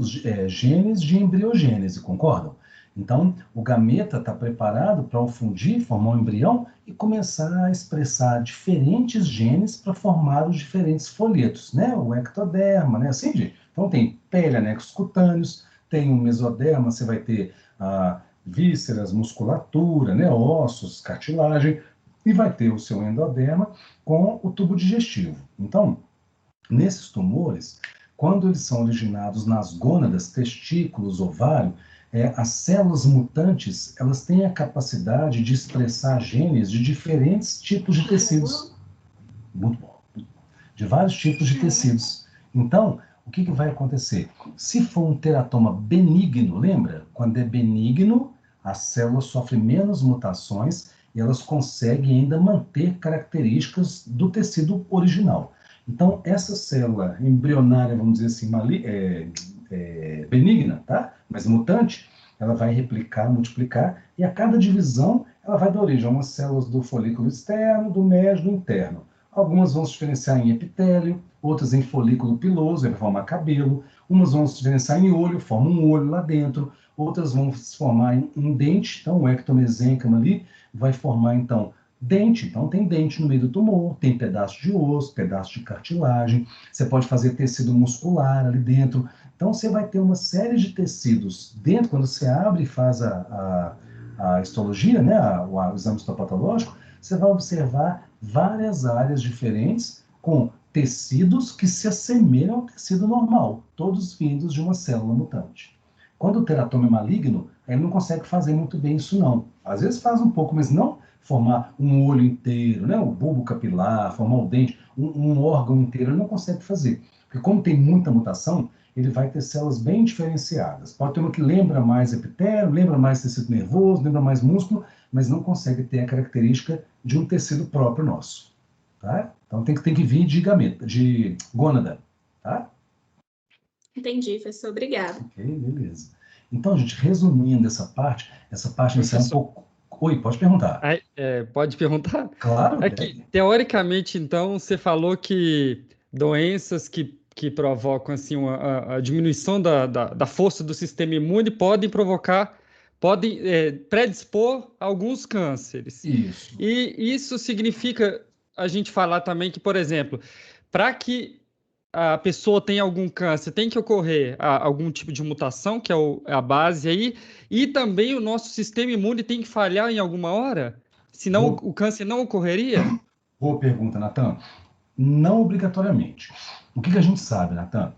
de embriogênese, concordam? Então, o gameta está preparado para fundir, formar um embrião e começar a expressar diferentes genes para formar os diferentes folhetos, né? O ectoderma, né? Assim, gente. Então, tem pele, anexos cutâneos, tem o mesoderma, você vai ter vísceras, musculatura, né? Ossos, cartilagem, e vai ter o seu endoderma com o tubo digestivo. Então, nesses tumores, quando eles são originados nas gônadas, testículos, ovário, as células mutantes, elas têm a capacidade de expressar genes de diferentes tipos de tecidos. Muito bom. De vários tipos de tecidos. Então, o que vai acontecer? Se for um teratoma benigno, lembra? Quando é benigno, a célula sofre menos mutações e elas conseguem ainda manter características do tecido original. Então, essa célula embrionária, vamos dizer assim, benigna, tá? Mas mutante, ela vai replicar, multiplicar, e a cada divisão ela vai dar origem a umas células do folículo externo, do médio, do interno. Algumas vão se diferenciar em epitélio, outras em folículo piloso, vai formar cabelo, umas vão se diferenciar em olho, formam um olho lá dentro, outras vão se formar em dente, então o ectomesêncamo ali vai formar, então, dente. Então, tem dente no meio do tumor, tem pedaço de osso, pedaço de cartilagem, você pode fazer tecido muscular ali dentro. Então, você vai ter uma série de tecidos dentro, quando você abre e faz a histologia, né, o exame histopatológico, você vai observar várias áreas diferentes com tecidos que se assemelham ao tecido normal, todos vindos de uma célula mutante. Quando o teratoma é maligno, ele não consegue fazer muito bem isso, não. Às vezes faz um pouco, mas não formar um olho inteiro, né? O bulbo capilar, formar o dente, um órgão inteiro, ele não consegue fazer. Porque como tem muita mutação, ele vai ter células bem diferenciadas. Pode ter uma que lembra mais epitélio, lembra mais tecido nervoso, lembra mais músculo, mas não consegue ter a característica de um tecido próprio nosso. Tá? Então tem que vir de gameta, de gônada. Tá?
Entendi, professor. Obrigada.
Ok, beleza. Então, gente, resumindo essa parte é um pouco... Oi, pode perguntar.
Pode perguntar?
Claro.
Aqui, teoricamente, então, você falou que doenças que provocam assim, a diminuição da força do sistema imune podem predispor a alguns cânceres.
Isso.
E isso significa a gente falar também que, por exemplo, para que a pessoa tenha algum câncer, tem que ocorrer algum tipo de mutação, que é a base aí, e também o nosso sistema imune tem que falhar em alguma hora? Senão o câncer não ocorreria?
Boa pergunta, Natan. Não obrigatoriamente. O que a gente sabe, Natan?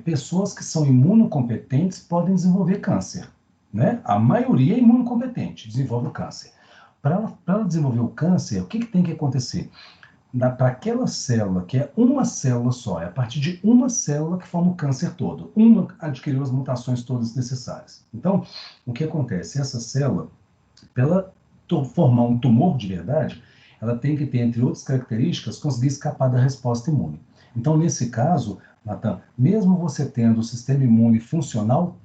pessoas que são imunocompetentes podem desenvolver câncer, né? A maioria é imunocompetente, desenvolve o câncer. Para ela desenvolver o câncer, o que tem que acontecer? Para aquela célula, que é uma célula só, é a partir de uma célula que forma o câncer todo. Uma adquiriu as mutações todas necessárias. Então, o que acontece? Essa célula, para ela formar um tumor de verdade, ela tem que ter, entre outras características, conseguir escapar da resposta imune. Então, nesse caso, Natan, mesmo você tendo o sistema imune funcional,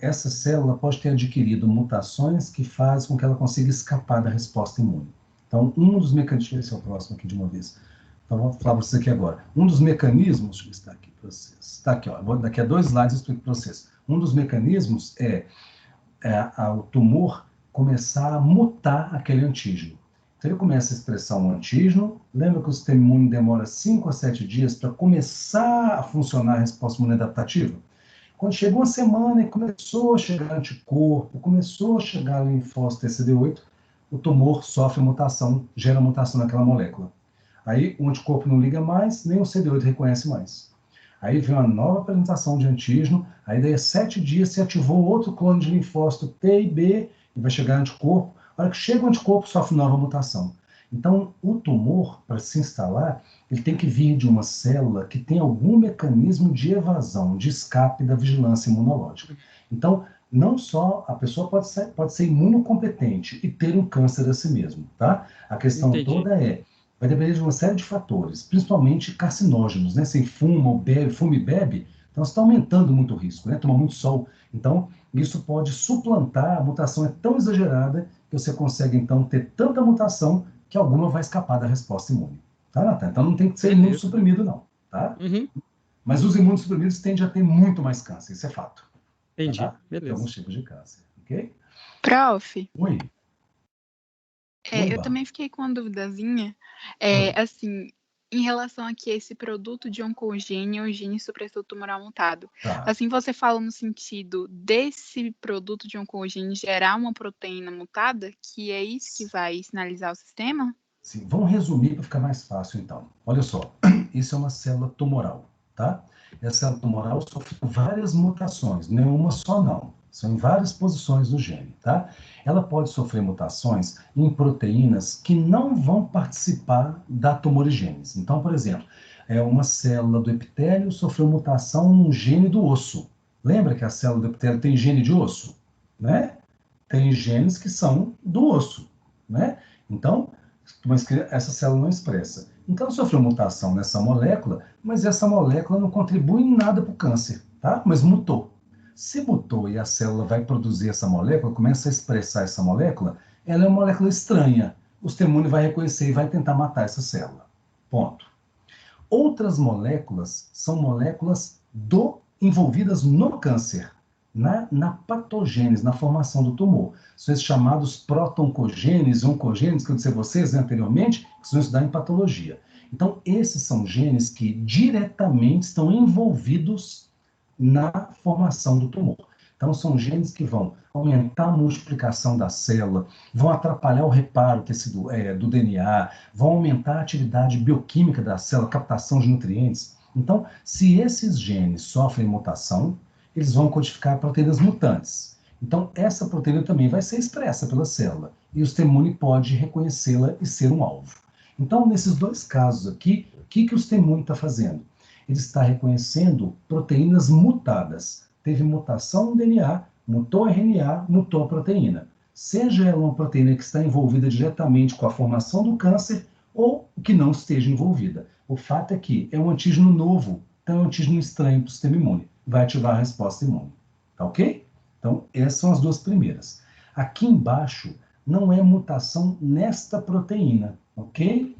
essa célula pode ter adquirido mutações que fazem com que ela consiga escapar da resposta imune. Então, um dos mecanismos... Esse é o próximo aqui de uma vez. Então, vou falar para vocês aqui agora. Um dos mecanismos... Deixa eu ver se está aqui para vocês. Está aqui, ó. Daqui a 2 slides eu explico para vocês. Um dos mecanismos é o tumor começar a mutar aquele antígeno. Então, ele começa a expressar um antígeno. Lembra que o sistema imune demora 5 a 7 dias para começar a funcionar a resposta imune adaptativa? Quando chegou uma semana e começou a chegar anticorpo, começou a chegar linfócito TCD8, o tumor sofre mutação, gera mutação naquela molécula. Aí o anticorpo não liga mais, nem o CD8 reconhece mais. Aí vem uma nova apresentação de antígeno, aí daí a 7 dias se ativou outro clone de linfócito T e B, e vai chegar anticorpo. A hora que chega o anticorpo, sofre nova mutação. Então, o tumor, para se instalar, ele tem que vir de uma célula que tem algum mecanismo de evasão, de escape da vigilância imunológica. Então, não só a pessoa pode ser imunocompetente e ter um câncer a si mesmo, tá? A questão toda vai depender de uma série de fatores, principalmente carcinógenos, né? Se fuma e bebe, então você está aumentando muito o risco, né? Toma muito sol. Então, isso pode suplantar, a mutação é tão exagerada que você consegue, então, ter tanta mutação que alguma vai escapar da resposta imune. Tá, Natan? Então não tem que ser imunossuprimido, não, tá? Mas os imunossuprimidos tendem a ter muito mais câncer, isso é fato.
Entendi,
Tá?
beleza.
Tem alguns tipos de câncer, ok?
Prof,
Oi.
eu também fiquei com uma duvidazinha, assim, em relação a que esse produto de oncogênio é o gene supressor tumoral mutado.
Tá.
Assim, você fala no sentido desse produto de oncogênio gerar uma proteína mutada, que é isso que vai sinalizar o sistema?
Sim, vamos resumir para ficar mais fácil, então. Olha só, isso é uma célula tumoral, tá? Essa célula tumoral sofre várias mutações, não é uma só não. São em várias posições do gene, tá? Ela pode sofrer mutações em proteínas que não vão participar da tumorigênese. Então, por exemplo, uma célula do epitélio sofreu mutação num gene do osso. Lembra que a célula do epitélio tem gene de osso, né? Tem genes que são do osso, né? Então, mas essa célula não expressa. Então, sofreu mutação nessa molécula, mas essa molécula não contribui em nada para o câncer, tá? Mas mutou. Se mutou e a célula vai produzir essa molécula, começa a expressar essa molécula, ela é uma molécula estranha. O sistema imune vai reconhecer e vai tentar matar essa célula. Ponto. Outras moléculas são moléculas envolvidas no câncer, na patogênese, na formação do tumor. São esses chamados proto-oncogenes, oncogenes, que eu disse a vocês anteriormente, que vão estudar em patologia. Então, esses são genes que diretamente estão envolvidos na formação do tumor. Então, são genes que vão aumentar a multiplicação da célula, vão atrapalhar o reparo do DNA, vão aumentar a atividade bioquímica da célula, captação de nutrientes. Então, se esses genes sofrem mutação, eles vão codificar proteínas mutantes. Então, essa proteína também vai ser expressa pela célula, e o sistema imune pode reconhecê-la e ser um alvo. Então, nesses dois casos aqui, o que o sistema imune está fazendo? Ele está reconhecendo proteínas mutadas. Teve mutação no DNA, mutou a RNA, mutou a proteína. Seja ela uma proteína que está envolvida diretamente com a formação do câncer ou que não esteja envolvida. O fato é que é um antígeno novo, então é um antígeno estranho para o sistema imune. Vai ativar a resposta imune. Tá ok? Então, essas são as duas primeiras. Aqui embaixo não é mutação nesta proteína, ok?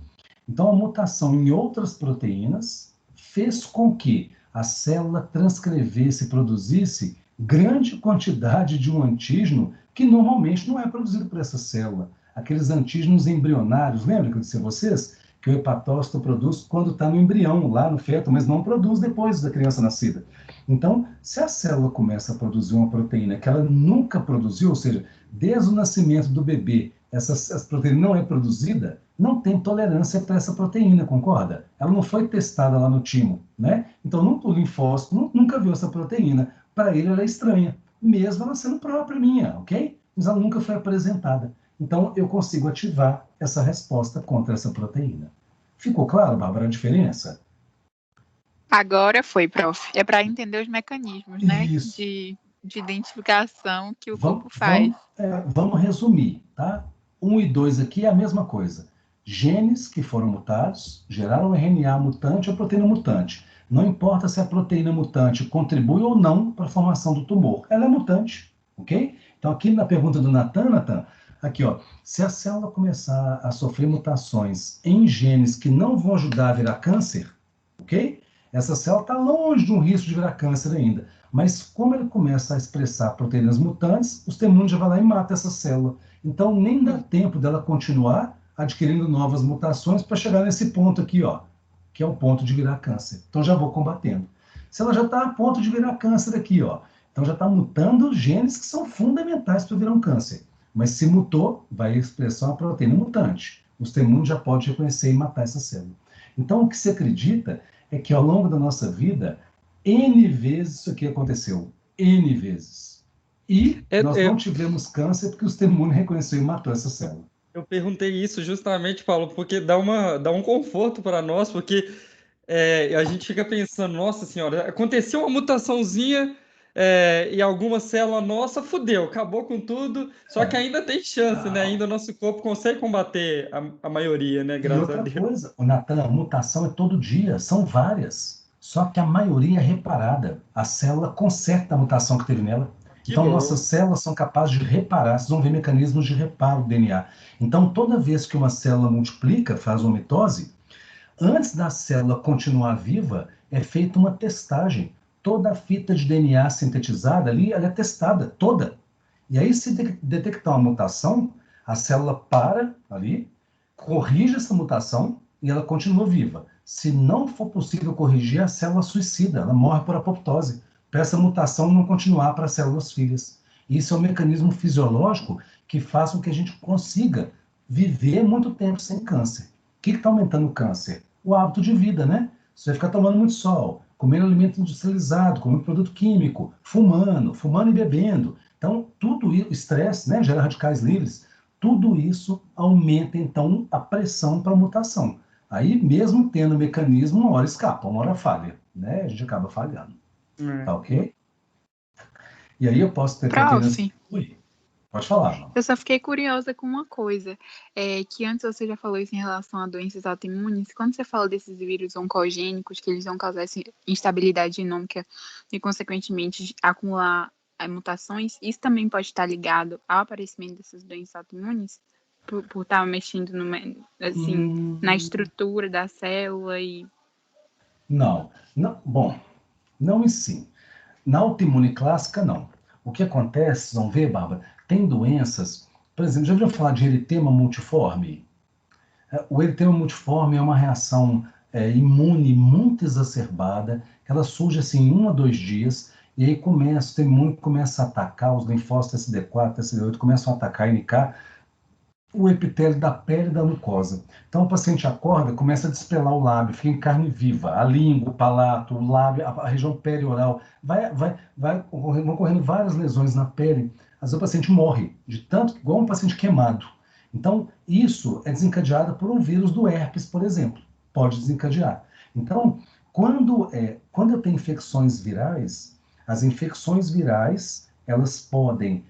Então, a mutação em outras proteínas fez com que a célula transcrevesse e produzisse grande quantidade de um antígeno que normalmente não é produzido por essa célula. Aqueles antígenos embrionários, lembra que eu disse a vocês? Que o hepatócito produz quando está no embrião, lá no feto, mas não produz depois da criança nascida. Então, se a célula começa a produzir uma proteína que ela nunca produziu, ou seja, desde o nascimento do bebê, essa proteína não é produzida, não tem tolerância para essa proteína, concorda? Ela não foi testada lá no timo, né? Então, o linfócito nunca viu essa proteína. Para ele, ela é estranha, mesmo ela sendo própria minha, ok? Mas ela nunca foi apresentada. Então, eu consigo ativar essa resposta contra essa proteína. Ficou claro, Bárbara, a diferença?
Agora foi, prof. É para entender os mecanismos, né?
Isso.
De identificação que o corpo faz.
Vamos resumir, tá? 1 e 2 aqui é a mesma coisa. Genes que foram mutados geraram RNA mutante ou proteína mutante. Não importa se a proteína mutante contribui ou não para a formação do tumor. Ela é mutante, ok? Então, aqui na pergunta do Nathan, aqui, ó, se a célula começar a sofrer mutações em genes que não vão ajudar a virar câncer, ok? Essa célula está longe de um risco de virar câncer ainda. Mas como ele começa a expressar proteínas mutantes, o sistema imune já vai lá e mata essa célula. Então, nem dá tempo dela continuar adquirindo novas mutações para chegar nesse ponto aqui, ó, que é o ponto de virar câncer. Então, já vou combatendo. Se ela já está a ponto de virar câncer aqui, ó, então já está mutando genes que são fundamentais para virar um câncer. Mas se mutou, vai expressar uma proteína mutante. O sistema imune já pode reconhecer e matar essa célula. Então, o que se acredita é que ao longo da nossa vida, N vezes isso aqui aconteceu. N vezes. E nós não tivemos câncer porque o sistema imune reconheceu e matou essa célula.
Eu perguntei isso justamente, Paulo, porque dá um conforto para nós, porque a gente fica pensando, nossa senhora, aconteceu uma mutaçãozinha e alguma célula nossa fudeu, acabou com tudo, só que ainda tem chance, né? Ainda o nosso corpo consegue combater a maioria, né? Graças a Deus.
E outra coisa, Natan, a mutação é todo dia, são várias. Só que a maioria é reparada. A célula conserta a mutação que teve nela. Então, nossas células são capazes de reparar, vocês vão ver mecanismos de reparo do DNA. Então, toda vez que uma célula multiplica, faz uma mitose, antes da célula continuar viva, é feita uma testagem. Toda a fita de DNA sintetizada ali, ela é testada, toda. E aí, se detectar uma mutação, a célula para ali, corrige essa mutação e ela continua viva. Se não for possível corrigir, a célula suicida, ela morre por apoptose, para essa mutação não continuar para as células filhas. Isso é um mecanismo fisiológico que faz com que a gente consiga viver muito tempo sem câncer. O que está aumentando o câncer? O hábito de vida, né? Você vai ficar tomando muito sol, comendo alimento industrializado, comendo produto químico, fumando e bebendo. Então, tudo isso, estresse, né, gera radicais livres, tudo isso aumenta, então, a pressão para a mutação. Aí, mesmo tendo mecanismo, uma hora escapa, uma hora falha, né? A gente acaba falhando. Tá ok? E aí eu posso ter proteínas... Ui, pode falar, João.
Eu só fiquei curiosa com uma coisa, que antes você já falou isso em relação a doenças autoimunes. Quando você fala desses vírus oncogênicos, que eles vão causar essa instabilidade genômica e, consequentemente, acumular mutações, isso também pode estar ligado ao aparecimento dessas doenças autoimunes? Por estar mexendo na estrutura da célula e...
Não. Bom, não e sim. Na autoimune clássica, não. O que acontece, vamos ver, Bárbara, tem doenças, por exemplo, já ouviu falar de eritema multiforme? O eritema multiforme é uma reação imune muito exacerbada, ela surge assim em 1 a 2 dias, e aí o imune começa a atacar, os linfócitos SD4, SD8 começam a atacar NK, o epitélio da pele e da mucosa. Então o paciente acorda, começa a despelar o lábio, fica em carne viva, a língua, o palato, o lábio, a região perioral, vão ocorrendo várias lesões na pele. Às vezes o paciente morre, de tanto, igual um paciente queimado. Então isso é desencadeado por um vírus do herpes, por exemplo. Pode desencadear. Então, quando eu tenho infecções virais, as infecções virais, elas podem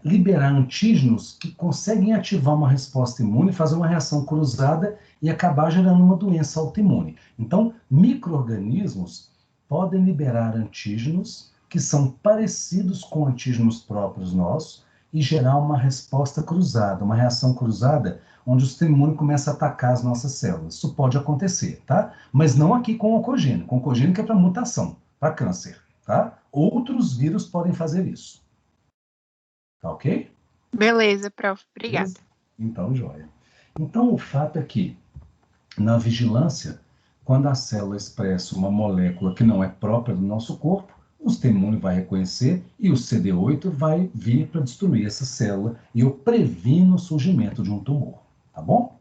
liberar antígenos que conseguem ativar uma resposta imune, fazer uma reação cruzada e acabar gerando uma doença autoimune. Então, micro-organismos podem liberar antígenos que são parecidos com antígenos próprios nossos e gerar uma resposta cruzada, uma reação cruzada, onde o sistema imune começa a atacar as nossas células. Isso pode acontecer, tá? Mas não aqui com o oncogênio. Com o oncogênio que é para mutação, para câncer, tá? Outros vírus podem fazer isso. Tá ok?
Beleza, prof. Obrigada.
Beleza? Então, joia. Então, o fato é que, na vigilância, quando a célula expressa uma molécula que não é própria do nosso corpo, o sistema imune vai reconhecer e o CD8 vai vir para destruir essa célula e eu previno o surgimento de um tumor, tá bom?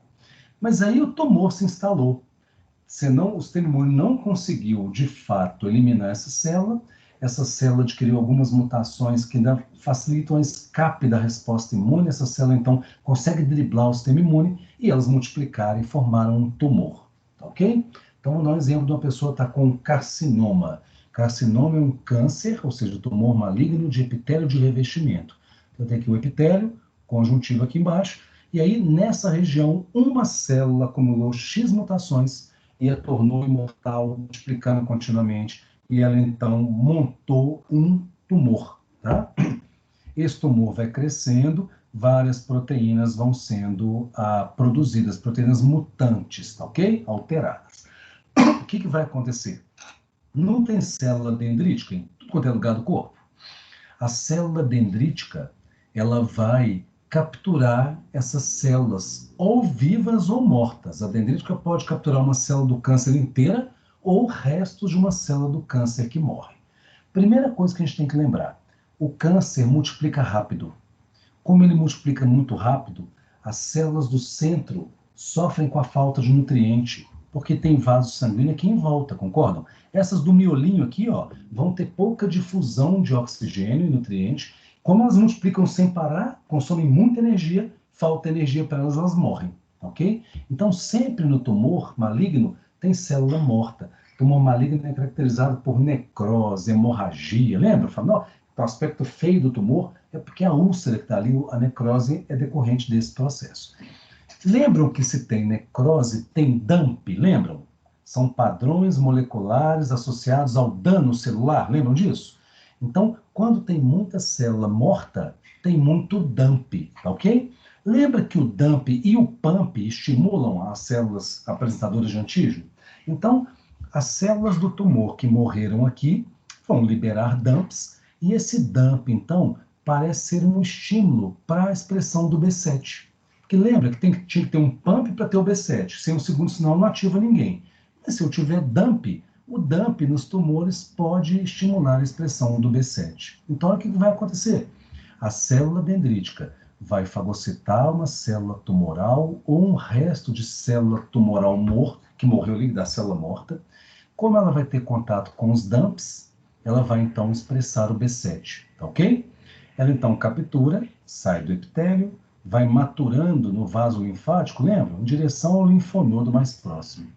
Mas aí o tumor se instalou. Senão o sistema imune não conseguiu, de fato, eliminar essa célula adquiriu algumas mutações que ainda facilitam o escape da resposta imune, essa célula, então, consegue driblar o sistema imune e elas multiplicaram e formaram um tumor, tá ok? Então, vou dar um exemplo de uma pessoa que está com carcinoma. Carcinoma é um câncer, ou seja, tumor maligno de epitélio de revestimento. Então, tem aqui o epitélio, conjuntivo aqui embaixo, e aí, nessa região, uma célula acumulou X mutações e a tornou imortal, multiplicando continuamente, e ela, então, montou um tumor, tá? Esse tumor vai crescendo, várias proteínas vão sendo produzidas, proteínas mutantes, tá ok? Alteradas. O que vai acontecer? Não tem célula dendrítica em tudo quanto é lugar do corpo. A célula dendrítica, ela vai capturar essas células, ou vivas ou mortas. A dendrítica pode capturar uma célula do câncer inteira ou restos de uma célula do câncer que morre. Primeira coisa que a gente tem que lembrar, o câncer multiplica rápido. Como ele multiplica muito rápido, as células do centro sofrem com a falta de nutriente, porque tem vaso sanguíneo aqui em volta, concordam? Essas do miolinho aqui, ó, vão ter pouca difusão de oxigênio e nutriente. Como elas multiplicam sem parar, consomem muita energia, falta energia para elas, elas morrem, ok? Então, sempre no tumor maligno, tem célula morta. Tumor maligno é caracterizado por necrose, hemorragia, lembra? Fala, o aspecto feio do tumor é porque a úlcera que está ali, a necrose, é decorrente desse processo. Lembram que se tem necrose, tem DAMP, lembram? São padrões moleculares associados ao dano celular, lembram disso? Então, quando tem muita célula morta, tem muito DAMP, tá ok? Lembra que o DAMP e o PAMP estimulam as células apresentadoras de antígeno? Então, as células do tumor que morreram aqui vão liberar DAMPs, e esse DAMP, então, parece ser um estímulo para a expressão do B7. Porque lembra que tinha que ter um PAMP para ter o B7. Sem um segundo sinal não ativa ninguém. Mas se eu tiver DAMP, o DAMP nos tumores pode estimular a expressão do B7. Então, o que vai acontecer? A célula dendrítica vai fagocitar uma célula tumoral ou um resto de célula tumoral que morreu ali da célula morta. Como ela vai ter contato com os DAMPs, ela vai então expressar o B7, tá ok? Ela então captura, sai do epitélio, vai maturando no vaso linfático, lembra? Em direção ao linfonodo mais próximo.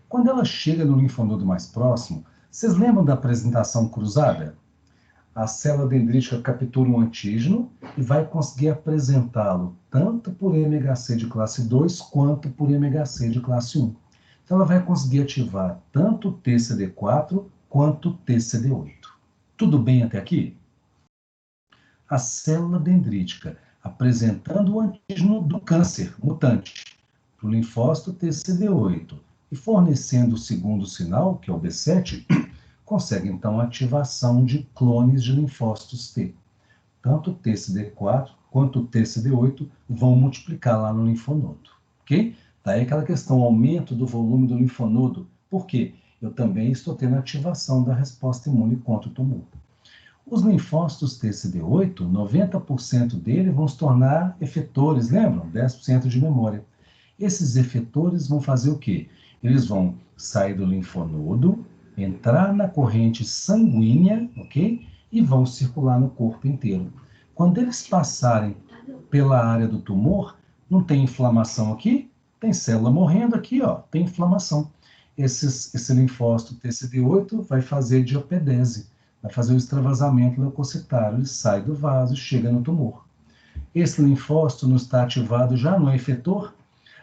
Quando ela chega no linfonodo mais próximo, vocês lembram da apresentação cruzada? A célula dendrítica captura um antígeno e vai conseguir apresentá-lo tanto por MHC de classe 2 quanto por MHC de classe 1. Então ela vai conseguir ativar tanto o TCD4 quanto o TCD8. Tudo bem até aqui? A célula dendrítica apresentando o antígeno do câncer mutante para o linfócito TCD8 e fornecendo o segundo sinal, que é o B7, consegue então a ativação de clones de linfócitos T. Tanto o TCD4 quanto o TCD8 vão multiplicar lá no linfonodo, ok? Daí aquela questão, aumento do volume do linfonodo. Por quê? Eu também estou tendo ativação da resposta imune contra o tumor. Os linfócitos TCD8, 90% deles vão se tornar efetores, lembram? 10% de memória. Esses efetores vão fazer o quê? Eles vão sair do linfonodo, entrar na corrente sanguínea, ok? E vão circular no corpo inteiro. Quando eles passarem pela área do tumor, não tem inflamação aqui? Tem célula morrendo aqui, ó, tem inflamação. Esse linfócito TCD8 vai fazer diapedese, vai fazer o extravasamento leucocitário, ele sai do vaso e chega no tumor. Esse linfócito não está ativado já no efetor?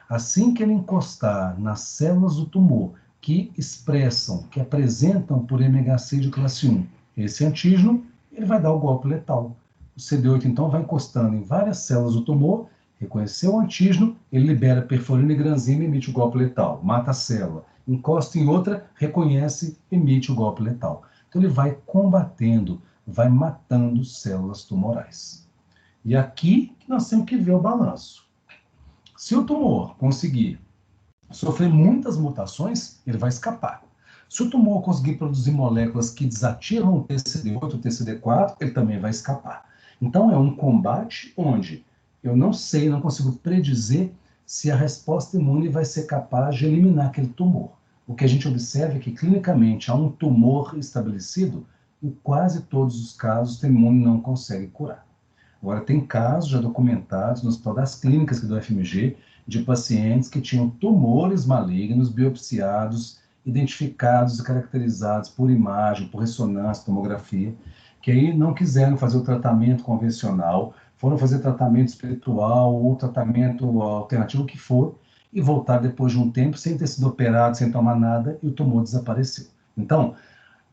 Assim que ele encostar nas células do tumor que expressam, que apresentam por MHC de classe 1 esse antígeno, ele vai dar o golpe letal. O CD8, então, vai encostando em várias células do tumor, reconheceu o antígeno, ele libera perforina e granzima e emite o golpe letal, mata a célula. Encosta em outra, reconhece, emite o golpe letal. Então, ele vai combatendo, vai matando células tumorais. E aqui nós temos que ver o balanço. Se o tumor conseguir sofrer muitas mutações, ele vai escapar. Se o tumor conseguir produzir moléculas que desativam o TCD8, o TCD4, ele também vai escapar. Então, é um combate onde eu não sei, não consigo predizer se a resposta imune vai ser capaz de eliminar aquele tumor. O que a gente observa é que, clinicamente, há um tumor estabelecido, em quase todos os casos, o sistema imune não consegue curar. Agora, tem casos já documentados no Hospital das Clínicas do FMG, de pacientes que tinham tumores malignos, biopsiados, identificados e caracterizados por imagem, por ressonância, tomografia, que aí não quiseram fazer o tratamento convencional, foram fazer tratamento espiritual ou tratamento alternativo, o que for, e voltar depois de um tempo sem ter sido operado, sem tomar nada, e o tumor desapareceu. Então,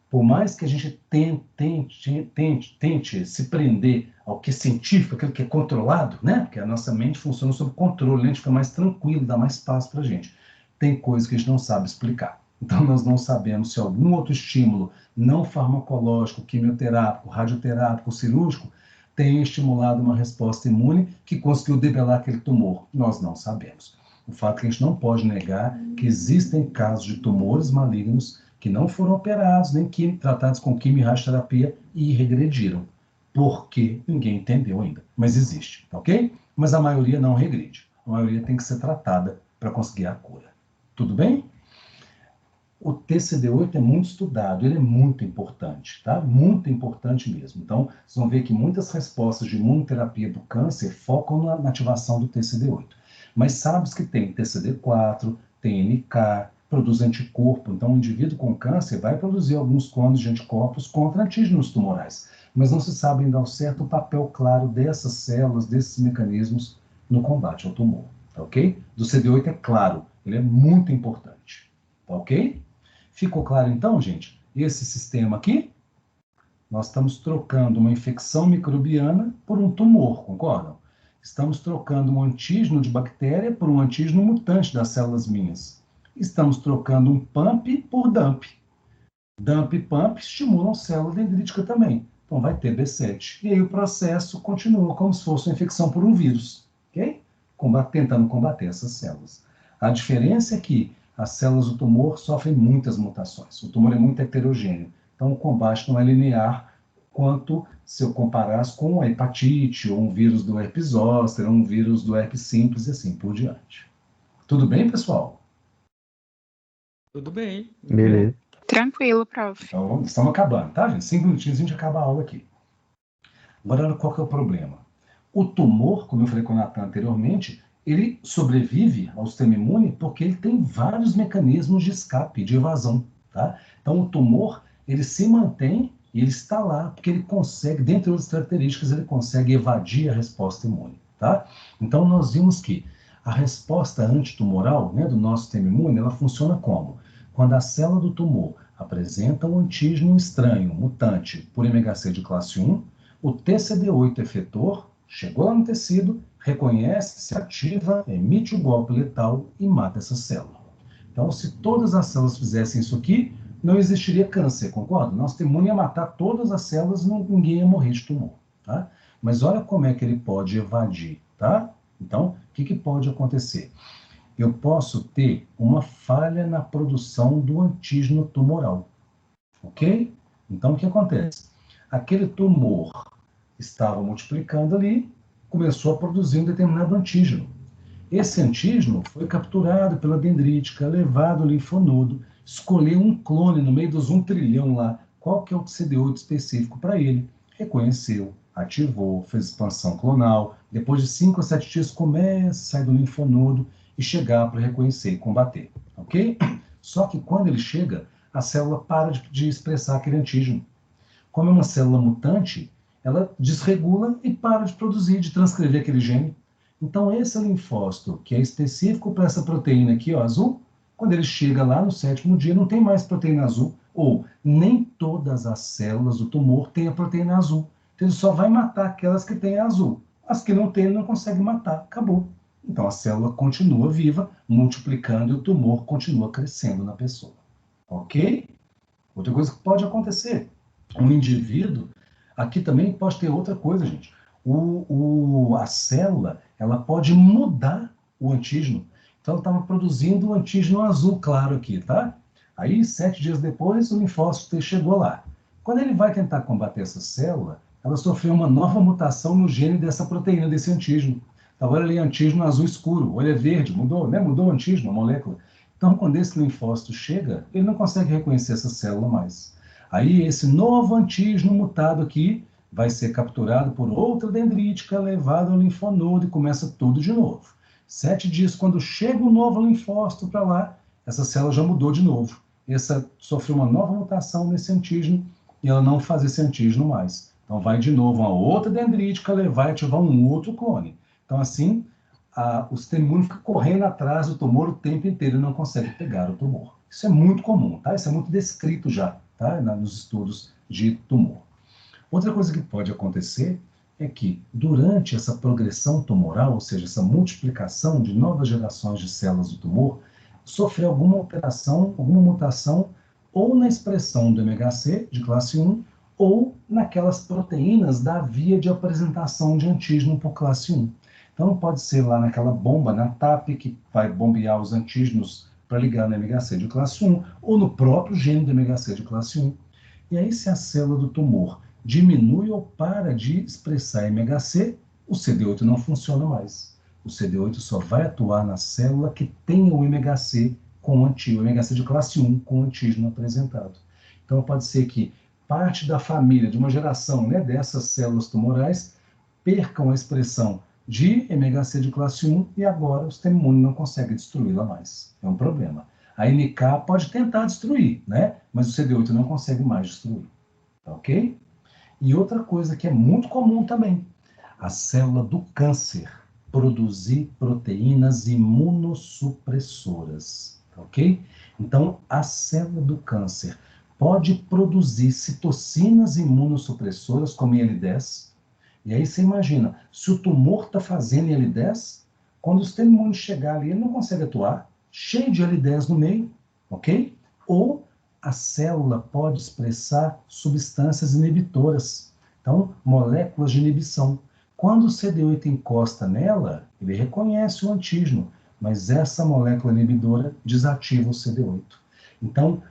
por mais que a gente tente se prender ao que é científico, aquilo que é controlado, né? Porque a nossa mente funciona sob controle, a gente fica mais tranquilo, dá mais paz para a gente. Tem coisas que a gente não sabe explicar. Então, nós não sabemos se algum outro estímulo não farmacológico, quimioterápico, radioterápico, cirúrgico, tem estimulado uma resposta imune que conseguiu debelar aquele tumor. Nós não sabemos. O fato é que a gente não pode negar que existem casos de tumores malignos que não foram operados, nem tratados com quimio-radioterapia e regrediram. Por quê? Ninguém entendeu ainda. Mas existe, ok? Mas a maioria não regride. A maioria tem que ser tratada para conseguir a cura. Tudo bem? O TCD8 é muito estudado, ele é muito importante, tá? Muito importante mesmo. Então, vocês vão ver que muitas respostas de imunoterapia do câncer focam na ativação do TCD8. Mas sabe que tem TCD4, tem NK, produz anticorpo. Então, o indivíduo com câncer vai produzir alguns clones de anticorpos contra antígenos tumorais. Mas não se sabe ainda ao certo o papel claro dessas células, desses mecanismos no combate ao tumor, tá ok? Do CD8 é claro, ele é muito importante, tá ok? Ficou claro então, gente? Esse sistema aqui, nós estamos trocando uma infecção microbiana por um tumor, concordam? Estamos trocando um antígeno de bactéria por um antígeno mutante das células minhas. Estamos trocando um PAMP por DAMP. DAMP e PAMP estimulam célula dendrítica também. Então vai ter B7. E aí o processo continua como se fosse uma infecção por um vírus, ok? Tentando combater essas células. A diferença é que as células do tumor sofrem muitas mutações. O tumor é muito heterogêneo. Então o combate não é linear quanto se eu comparasse com a hepatite, ou um vírus do herpes zoster, ou um vírus do herpes simples e assim por diante. Tudo bem, pessoal?
Tudo bem.
Beleza.
Tranquilo, prof.
Então, estamos acabando, tá, gente? 5 minutinhos a gente acaba a aula aqui. Agora, qual que é o problema? O tumor, como eu falei com o Natan anteriormente, ele sobrevive ao sistema imune porque ele tem vários mecanismos de escape, de evasão, tá? Então, o tumor, ele se mantém e ele está lá porque ele consegue, dentre outras características, ele consegue evadir a resposta imune, tá? Então, nós vimos que a resposta antitumoral, né, do nosso sistema imune, ela funciona como? Quando a célula do tumor apresenta um antígeno estranho, mutante, por MHC de classe 1, o TCD8 efetor chegou lá no tecido, reconhece, se ativa, emite o golpe letal e mata essa célula. Então, se todas as células fizessem isso aqui, não existiria câncer, concorda? Nosso sistema imune ia matar todas as células e ninguém ia morrer de tumor, tá? Mas olha como é que ele pode evadir, tá? Então, o que pode acontecer? Eu posso ter uma falha na produção do antígeno tumoral, ok? Então, o que acontece? Aquele tumor estava multiplicando ali, começou a produzir um determinado antígeno. Esse antígeno foi capturado pela dendrítica, levado ao linfonodo, escolheu um clone no meio dos 1 trilhão lá, qual que é o CD8 específico para ele, reconheceu, ativou, fez expansão clonal, depois de 5 a 7 dias começa a sair do linfonodo e chegar para reconhecer e combater, ok? Só que quando ele chega, a célula para de expressar aquele antígeno. Como é uma célula mutante, ela desregula e para de produzir, de transcrever aquele gene. Então, esse linfócito, que é específico para essa proteína aqui, ó, azul, quando ele chega lá no 7º dia, não tem mais proteína azul, ou nem todas as células do tumor têm a proteína azul. Então, ele só vai matar aquelas que têm a azul. As que não têm, ele não consegue matar. Acabou. Então, a célula continua viva, multiplicando, e o tumor continua crescendo na pessoa. Ok? Outra coisa que pode acontecer. Um indivíduo, aqui também pode ter outra coisa, gente. A célula, ela pode mudar o antígeno. Então, ela estava produzindo o antígeno azul claro aqui, tá? Aí, 7 dias depois, o linfócito T chegou lá. Quando ele vai tentar combater essa célula, ela sofreu uma nova mutação no gene dessa proteína, desse antígeno. Agora ele é antígeno azul escuro, ou ele é verde, mudou, né? Mudou o antígeno, a molécula. Então, quando esse linfócito chega, ele não consegue reconhecer essa célula mais. Aí, esse novo antígeno mutado aqui vai ser capturado por outra dendrítica, levado ao linfonodo e começa tudo de novo. 7 dias, quando chega um novo linfócito para lá, essa célula já mudou de novo. Essa sofreu uma nova mutação nesse antígeno e ela não faz esse antígeno mais. Então, vai de novo uma outra dendrítica levar e ativar um outro clone. Então, assim, o sistema imune fica correndo atrás do tumor o tempo inteiro e não consegue pegar o tumor. Isso é muito comum, tá? Isso é muito descrito já, tá? Nos estudos de tumor. Outra coisa que pode acontecer é que, durante essa progressão tumoral, ou seja, essa multiplicação de novas gerações de células do tumor, sofrer alguma alteração, alguma mutação, ou na expressão do MHC de classe 1, ou naquelas proteínas da via de apresentação de antígeno por classe 1. Então, pode ser lá naquela bomba, na TAP, que vai bombear os antígenos para ligar no MHC de classe 1, ou no próprio gene do MHC de classe 1. E aí, se a célula do tumor diminui ou para de expressar MHC, o CD8 não funciona mais. O CD8 só vai atuar na célula que tenha o MHC com o MHC de classe 1 com o antígeno apresentado. Então, pode ser que parte da família, de uma geração, né, dessas células tumorais, percam a expressão de MHC de classe 1 e agora o sistema imune não consegue destruí-la mais. É um problema. A NK pode tentar destruir, né, mas o CD8 não consegue mais destruir. Tá ok? E outra coisa que é muito comum também, a célula do câncer produzir proteínas imunossupressoras, ok? Então, a célula do câncer pode produzir citocinas imunossupressoras, como IL-10, e aí você imagina, se o tumor está fazendo IL-10, quando o sistema imune chegar ali, ele não consegue atuar, cheio de IL-10 no meio, ok? Ou a célula pode expressar substâncias inibitoras, então, moléculas de inibição. Quando o CD8 encosta nela, ele reconhece o antígeno, mas essa molécula inibidora desativa o CD8. Então,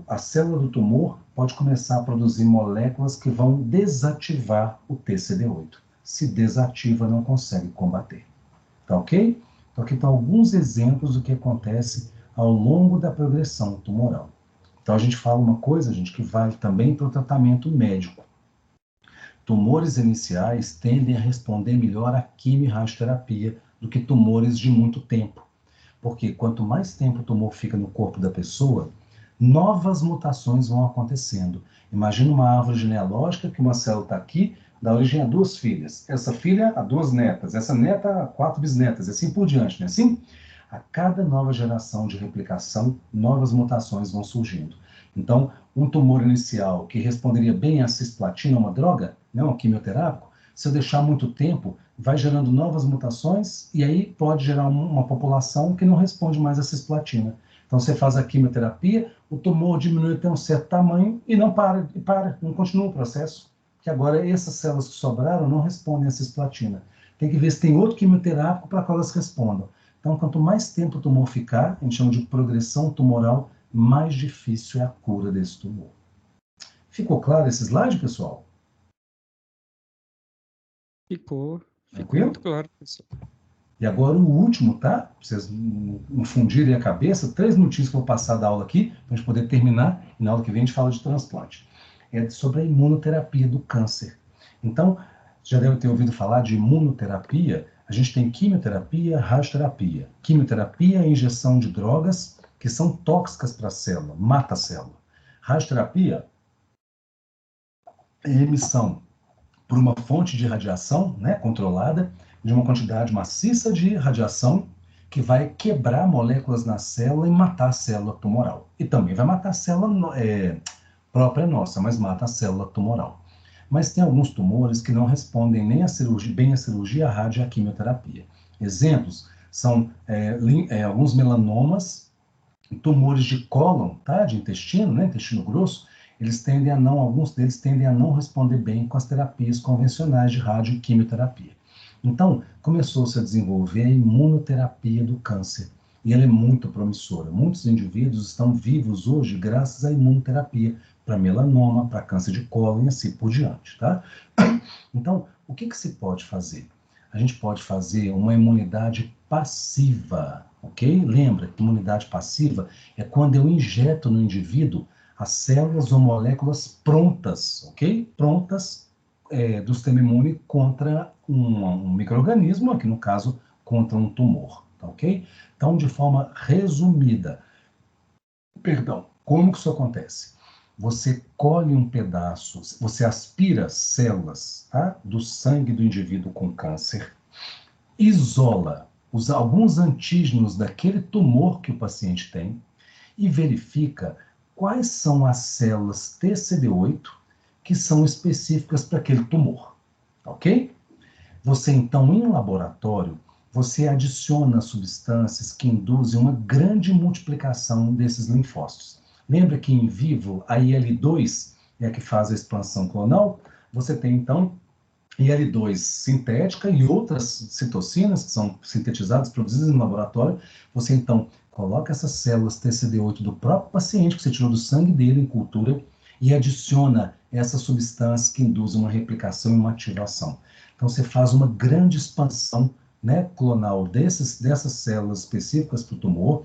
a célula do tumor pode começar a produzir moléculas que vão desativar o TCD8. Se desativa, não consegue combater. Tá ok? Então, aqui estão alguns exemplos do que acontece ao longo da progressão tumoral. Então, a gente fala uma coisa, gente, que vai também para o tratamento médico. Tumores iniciais tendem a responder melhor à quimio e radioterapia do que tumores de muito tempo. Porque quanto mais tempo o tumor fica no corpo da pessoa, novas mutações vão acontecendo. Imagina uma árvore genealógica que uma célula está aqui, dá origem a 2 filhas. Essa filha a 2 netas, essa neta a 4 bisnetas, e assim por diante, né? Assim, a cada nova geração de replicação, novas mutações vão surgindo. Então, um tumor inicial que responderia bem à cisplatina, uma droga, né, um quimioterápico, se eu deixar muito tempo, vai gerando novas mutações e aí pode gerar uma população que não responde mais à cisplatina. Então, você faz a quimioterapia, o tumor diminui até um certo tamanho e não não continua o processo. Que agora essas células que sobraram não respondem à cisplatina. Tem que ver se tem outro quimioterápico para que elas respondam. Então, quanto mais tempo o tumor ficar, a gente chama de progressão tumoral, mais difícil é a cura desse tumor. Ficou claro esse slide, pessoal?
Ficou
Tranquilo?
muito claro, pessoal.
E agora o último, tá? Pra vocês não fundirem a cabeça, 3 minutinhos que eu vou passar da aula aqui, para a gente poder terminar, e na aula que vem a gente fala de transplante. É sobre a imunoterapia do câncer. Então, já deve ter ouvido falar de imunoterapia. A gente tem quimioterapia, radioterapia. Quimioterapia é a injeção de drogas que são tóxicas para a célula, mata a célula. Radioterapia é a emissão por uma fonte de radiação, né, controlada, de uma quantidade maciça de radiação que vai quebrar moléculas na célula e matar a célula tumoral. E também vai matar a célula própria nossa, mas mata a célula tumoral. Mas tem alguns tumores que não respondem nem bem à cirurgia, à rádio e à quimioterapia. Exemplos são alguns melanomas, tumores de cólon, tá, de intestino, né, intestino grosso, alguns deles tendem a não responder bem com as terapias convencionais de rádio e quimioterapia. Então, começou-se a desenvolver a imunoterapia do câncer. e ela é muito promissora. Muitos indivíduos estão vivos hoje graças à imunoterapia para melanoma, para câncer de cólon e assim por diante, tá? Então, o que se pode fazer? A gente pode fazer uma imunidade passiva, ok? Lembra que imunidade passiva é quando eu injeto no indivíduo as células ou moléculas prontas, ok? Prontas do sistema imune contra um micro-organismo, aqui no caso, contra um tumor, tá ok? Então, de forma resumida, como que isso acontece? Você colhe um pedaço, você aspira células, tá, do sangue do indivíduo com câncer, isola alguns antígenos daquele tumor que o paciente tem e verifica quais são as células TCD8 que são específicas para aquele tumor, ok? Você, então, em laboratório, você adiciona substâncias que induzem uma grande multiplicação desses linfócitos. Lembra que em vivo a IL-2 é a que faz a expansão clonal? Você tem, então, IL-2 sintética e outras citocinas que são sintetizadas, produzidas no laboratório. Você, então, coloca essas células TCD8 do próprio paciente, que você tirou do sangue dele em cultura, e adiciona essas substâncias que induzem uma replicação e uma ativação. Então, você faz uma grande expansão, né, clonal dessas células específicas para o tumor,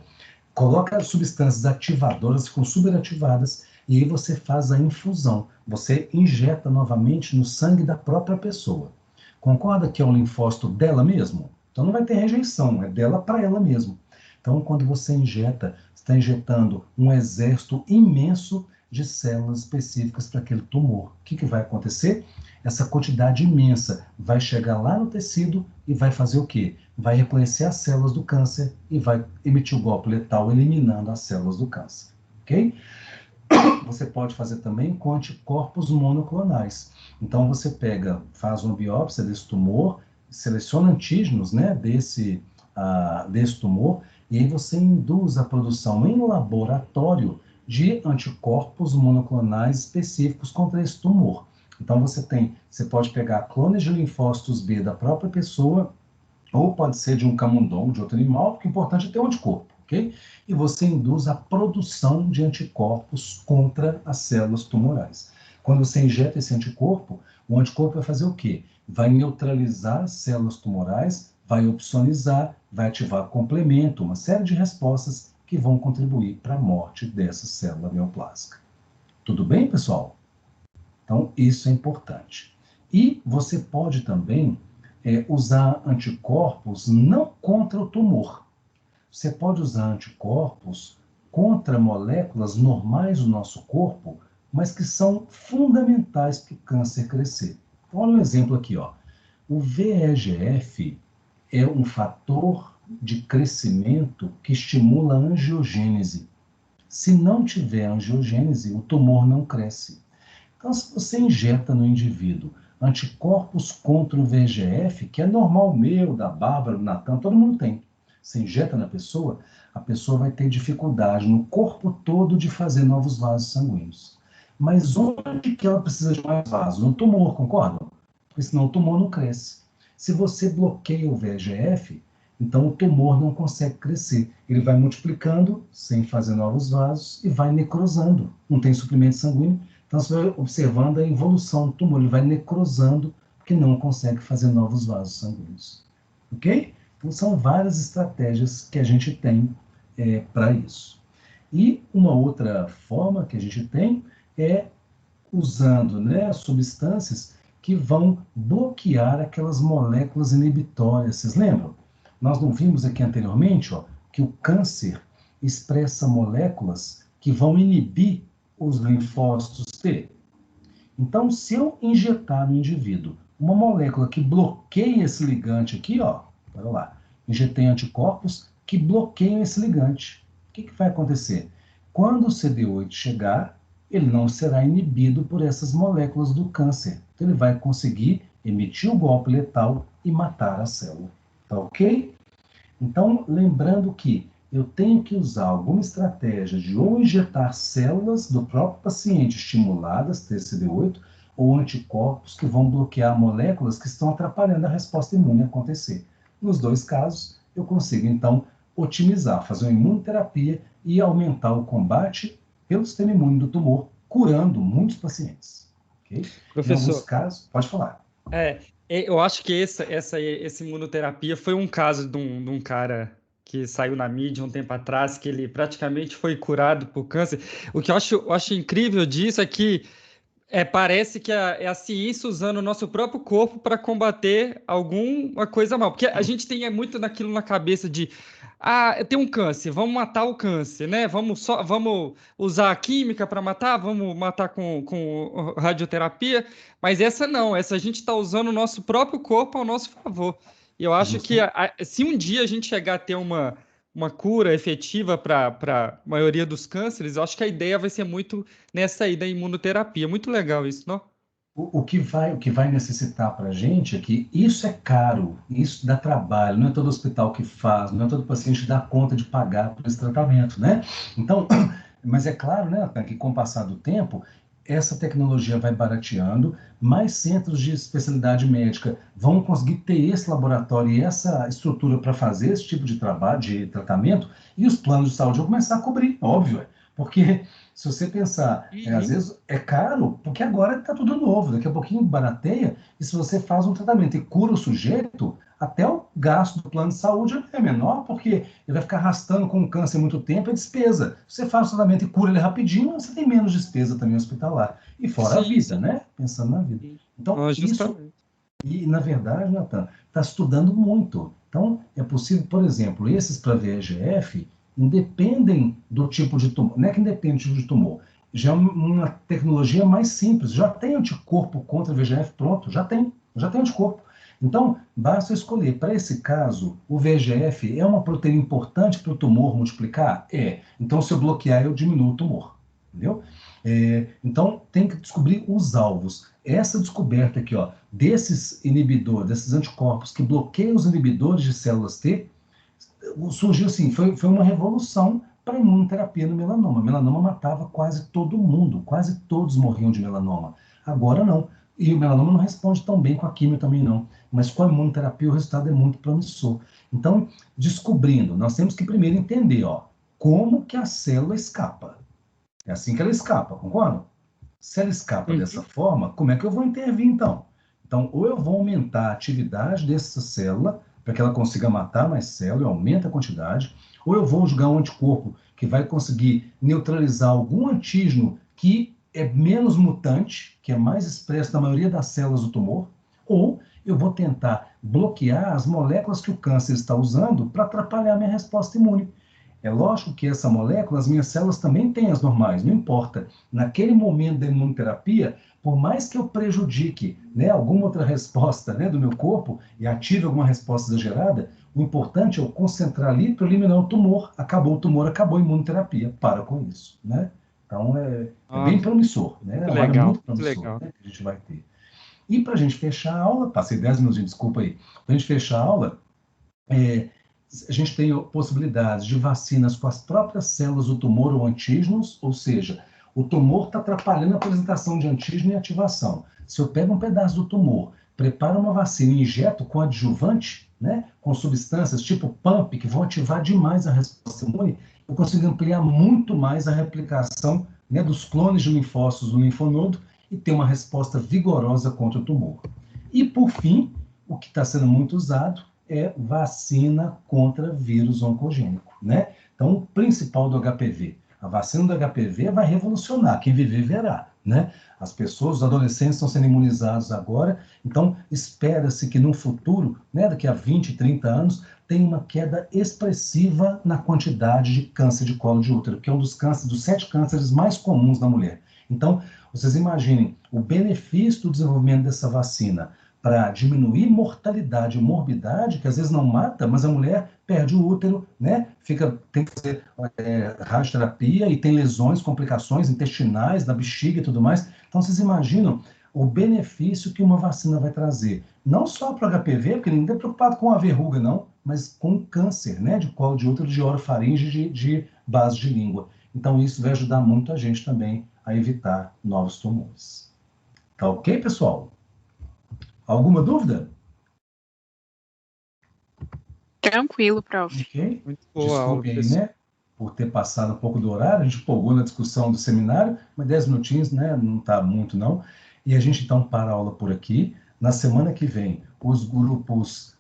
coloca as substâncias ativadoras, ficam superativadas, e aí você faz a infusão. Você injeta novamente no sangue da própria pessoa. Concorda que é um linfócito dela mesmo? Então não vai ter rejeição, é dela para ela mesmo. Então, quando você injeta, você está injetando um exército imenso de células específicas para aquele tumor. O que vai acontecer? Essa quantidade imensa vai chegar lá no tecido e vai fazer o quê? Vai reconhecer as células do câncer e vai emitir o golpe letal, eliminando as células do câncer, ok? Você pode fazer também com anticorpos monoclonais. Então, você faz uma biópsia desse tumor, seleciona antígenos, né, desse tumor, e aí você induz a produção em laboratório de anticorpos monoclonais específicos contra esse tumor. Então, você pode pegar clones de linfócitos B da própria pessoa, ou pode ser de um camundongo, de outro animal, porque o importante é ter um anticorpo, ok? E você induz a produção de anticorpos contra as células tumorais. Quando você injeta esse anticorpo, o anticorpo vai fazer o quê? Vai neutralizar as células tumorais, vai opsonizar, vai ativar complemento, uma série de respostas que vão contribuir para a morte dessa célula neoplásica. Tudo bem, pessoal? Então, isso é importante. E você pode também usar anticorpos não contra o tumor. Você pode usar anticorpos contra moléculas normais do nosso corpo, mas que são fundamentais para o câncer crescer. Olha um exemplo aqui, ó. O VEGF é um fator de crescimento que estimula a angiogênese. Se não tiver angiogênese, o tumor não cresce. Então, se você injeta no indivíduo anticorpos contra o VEGF, que é normal meu, da Bárbara, do Natan, todo mundo tem. Você injeta na pessoa, a pessoa vai ter dificuldade no corpo todo de fazer novos vasos sanguíneos. Mas onde que ela precisa de mais vasos? No tumor, concordam? Porque senão o tumor não cresce. Se você bloqueia o VEGF, então o tumor não consegue crescer. Ele vai multiplicando sem fazer novos vasos e vai necrosando. Não tem suprimento sanguíneo. Então, você vai observando a evolução do tumor, ele vai necrosando, porque não consegue fazer novos vasos sanguíneos. Ok? Então, são várias estratégias que a gente tem para isso. E uma outra forma que a gente tem é usando, né, substâncias que vão bloquear aquelas moléculas inibitórias. Vocês lembram? Nós não vimos aqui anteriormente, ó, que o câncer expressa moléculas que vão inibir os linfócitos T. Então, se eu injetar no indivíduo uma molécula que bloqueia esse ligante aqui, ó, olha lá, injetei anticorpos que bloqueiam esse ligante. O que vai acontecer? Quando o CD8 chegar, ele não será inibido por essas moléculas do câncer. Então, ele vai conseguir emitir o golpe letal e matar a célula. Tá ok? Então, lembrando que eu tenho que usar alguma estratégia de ou injetar células do próprio paciente estimuladas, TCD8, ou anticorpos que vão bloquear moléculas que estão atrapalhando a resposta imune acontecer. Nos dois casos, eu consigo, então, otimizar, fazer uma imunoterapia e aumentar o combate pelo sistema imune do tumor, curando muitos pacientes. Okay? Em alguns casos, pode falar.
Eu acho que essa imunoterapia foi um caso de um cara que saiu na mídia um tempo atrás, que ele praticamente foi curado por câncer. O que eu acho incrível disso é que parece que é a ciência usando o nosso próprio corpo para combater alguma coisa mal. Porque a gente tem muito naquilo na cabeça de tem um câncer, vamos matar o câncer, né? Vamos usar a química para matar, vamos matar com radioterapia, mas essa não, essa a gente está usando o nosso próprio corpo ao nosso favor. E eu acho que se um dia a gente chegar a ter uma cura efetiva para a maioria dos cânceres, eu acho que a ideia vai ser muito nessa aí da imunoterapia. Muito legal isso, não?
O que vai necessitar para a gente é que isso é caro, isso dá trabalho, não é todo hospital que faz, não é todo paciente que dá conta de pagar por esse tratamento, né? Então, mas é claro, né, Natan, que com o passar do tempo, essa tecnologia vai barateando, mais centros de especialidade médica vão conseguir ter esse laboratório e essa estrutura para fazer esse tipo de trabalho, de tratamento, e os planos de saúde vão começar a cobrir, óbvio, porque se você pensar, às vezes é caro, porque agora está tudo novo, daqui a pouquinho barateia, e se você faz um tratamento e cura o sujeito, até o gasto do plano de saúde é menor, porque ele vai ficar arrastando com o câncer muito tempo, é despesa. Se você faz o tratamento e cura ele rapidinho, você tem menos despesa também hospitalar. E fora a vida, né? Pensando na vida. Então, isso... E, na verdade, Natan, está estudando muito. Então, é possível, por exemplo, esses para VEGF independem do tipo de tumor. Não é que independe do tipo de tumor. Já é uma tecnologia mais simples. Já tem anticorpo contra VEGF pronto. Já tem anticorpo. Então, basta escolher. Para esse caso, o VEGF é uma proteína importante para o tumor multiplicar? É. Então, se eu bloquear, eu diminuo o tumor. Entendeu? Então, tem que descobrir os alvos. Essa descoberta aqui, ó, desses inibidores, desses anticorpos que bloqueiam os inibidores de células T, surgiu assim, foi uma revolução para a imunoterapia no melanoma. Melanoma matava quase todo mundo, quase todos morriam de melanoma. Agora não. E o melanoma não responde tão bem com a quimio também não. Mas com a imunoterapia o resultado é muito promissor. Então, descobrindo, nós temos que primeiro entender, ó, como que a célula escapa. É assim que ela escapa, concorda? Se ela escapa dessa forma, como é que eu vou intervir então? Então, ou eu vou aumentar a atividade dessa célula, para que ela consiga matar mais célula, eu aumento a quantidade, ou eu vou jogar um anticorpo que vai conseguir neutralizar algum antígeno que é menos mutante, que é mais expresso na maioria das células do tumor, ou eu vou tentar bloquear as moléculas que o câncer está usando para atrapalhar a minha resposta imune. É lógico que essa molécula, as minhas células também têm as normais, não importa. Naquele momento da imunoterapia, por mais que eu prejudique, né, alguma outra resposta, né, do meu corpo e ative alguma resposta exagerada, o importante é eu concentrar ali para eliminar o tumor. Acabou o tumor, acabou a imunoterapia. Para com isso, né? Então, é bem promissor, né? É uma área muito promissor, né, que a gente vai ter. E para a gente fechar a aula, passei 10 minutos, desculpa aí. Para a gente fechar a aula, a gente tem possibilidades de vacinas com as próprias células do tumor ou antígenos, ou seja, o tumor está atrapalhando a apresentação de antígeno e ativação. Se eu pego um pedaço do tumor, preparo uma vacina e injeto com adjuvante, né, com substâncias tipo PAMP, que vão ativar demais a resposta imune, eu consigo ampliar muito mais a replicação, né, dos clones de linfócitos do linfonodo e ter uma resposta vigorosa contra o tumor. E, por fim, o que está sendo muito usado é vacina contra vírus oncogênico, né? Então, o principal do HPV, a vacina do HPV vai revolucionar, quem viver verá, né? As pessoas, os adolescentes estão sendo imunizados agora, então espera-se que no futuro, né, daqui a 20, 30 anos, tenha uma queda expressiva na quantidade de câncer de colo de útero, que é um dos 7 cânceres mais comuns na mulher. Então, vocês imaginem o benefício do desenvolvimento dessa vacina para diminuir mortalidade e morbidade, que às vezes não mata, mas a mulher perde o útero, né? Tem que fazer radioterapia e tem lesões, complicações intestinais, na bexiga e tudo mais. Então, vocês imaginam o benefício que uma vacina vai trazer. Não só para o HPV, porque ninguém está preocupado com a verruga, não, mas com câncer, né? De colo de útero, de orofaringe, de base de língua. Então, isso vai ajudar muito a gente também a evitar novos tumores. Tá ok, pessoal? Alguma dúvida?
Tranquilo, prof.
Ok?
Muito boa aula,
Desculpe aí,
professor.
né? Por ter passado um pouco do horário, a gente empolgou na discussão do seminário, mas 10 minutinhos, né? Não está muito, não. E a gente, então, para a aula por aqui. Na semana que vem, os grupos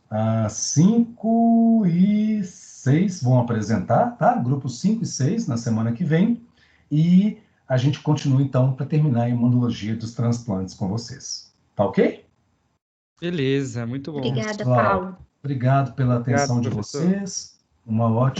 5 e 6 vão apresentar, tá? Grupos 5 e 6 na semana que vem. E a gente continua, então, para terminar a imunologia dos transplantes com vocês. Tá ok?
Beleza, muito bom.
Obrigada,
Pessoal,
Paulo.
obrigado pela
Obrigado,
atenção de
professor.
vocês. Uma ótima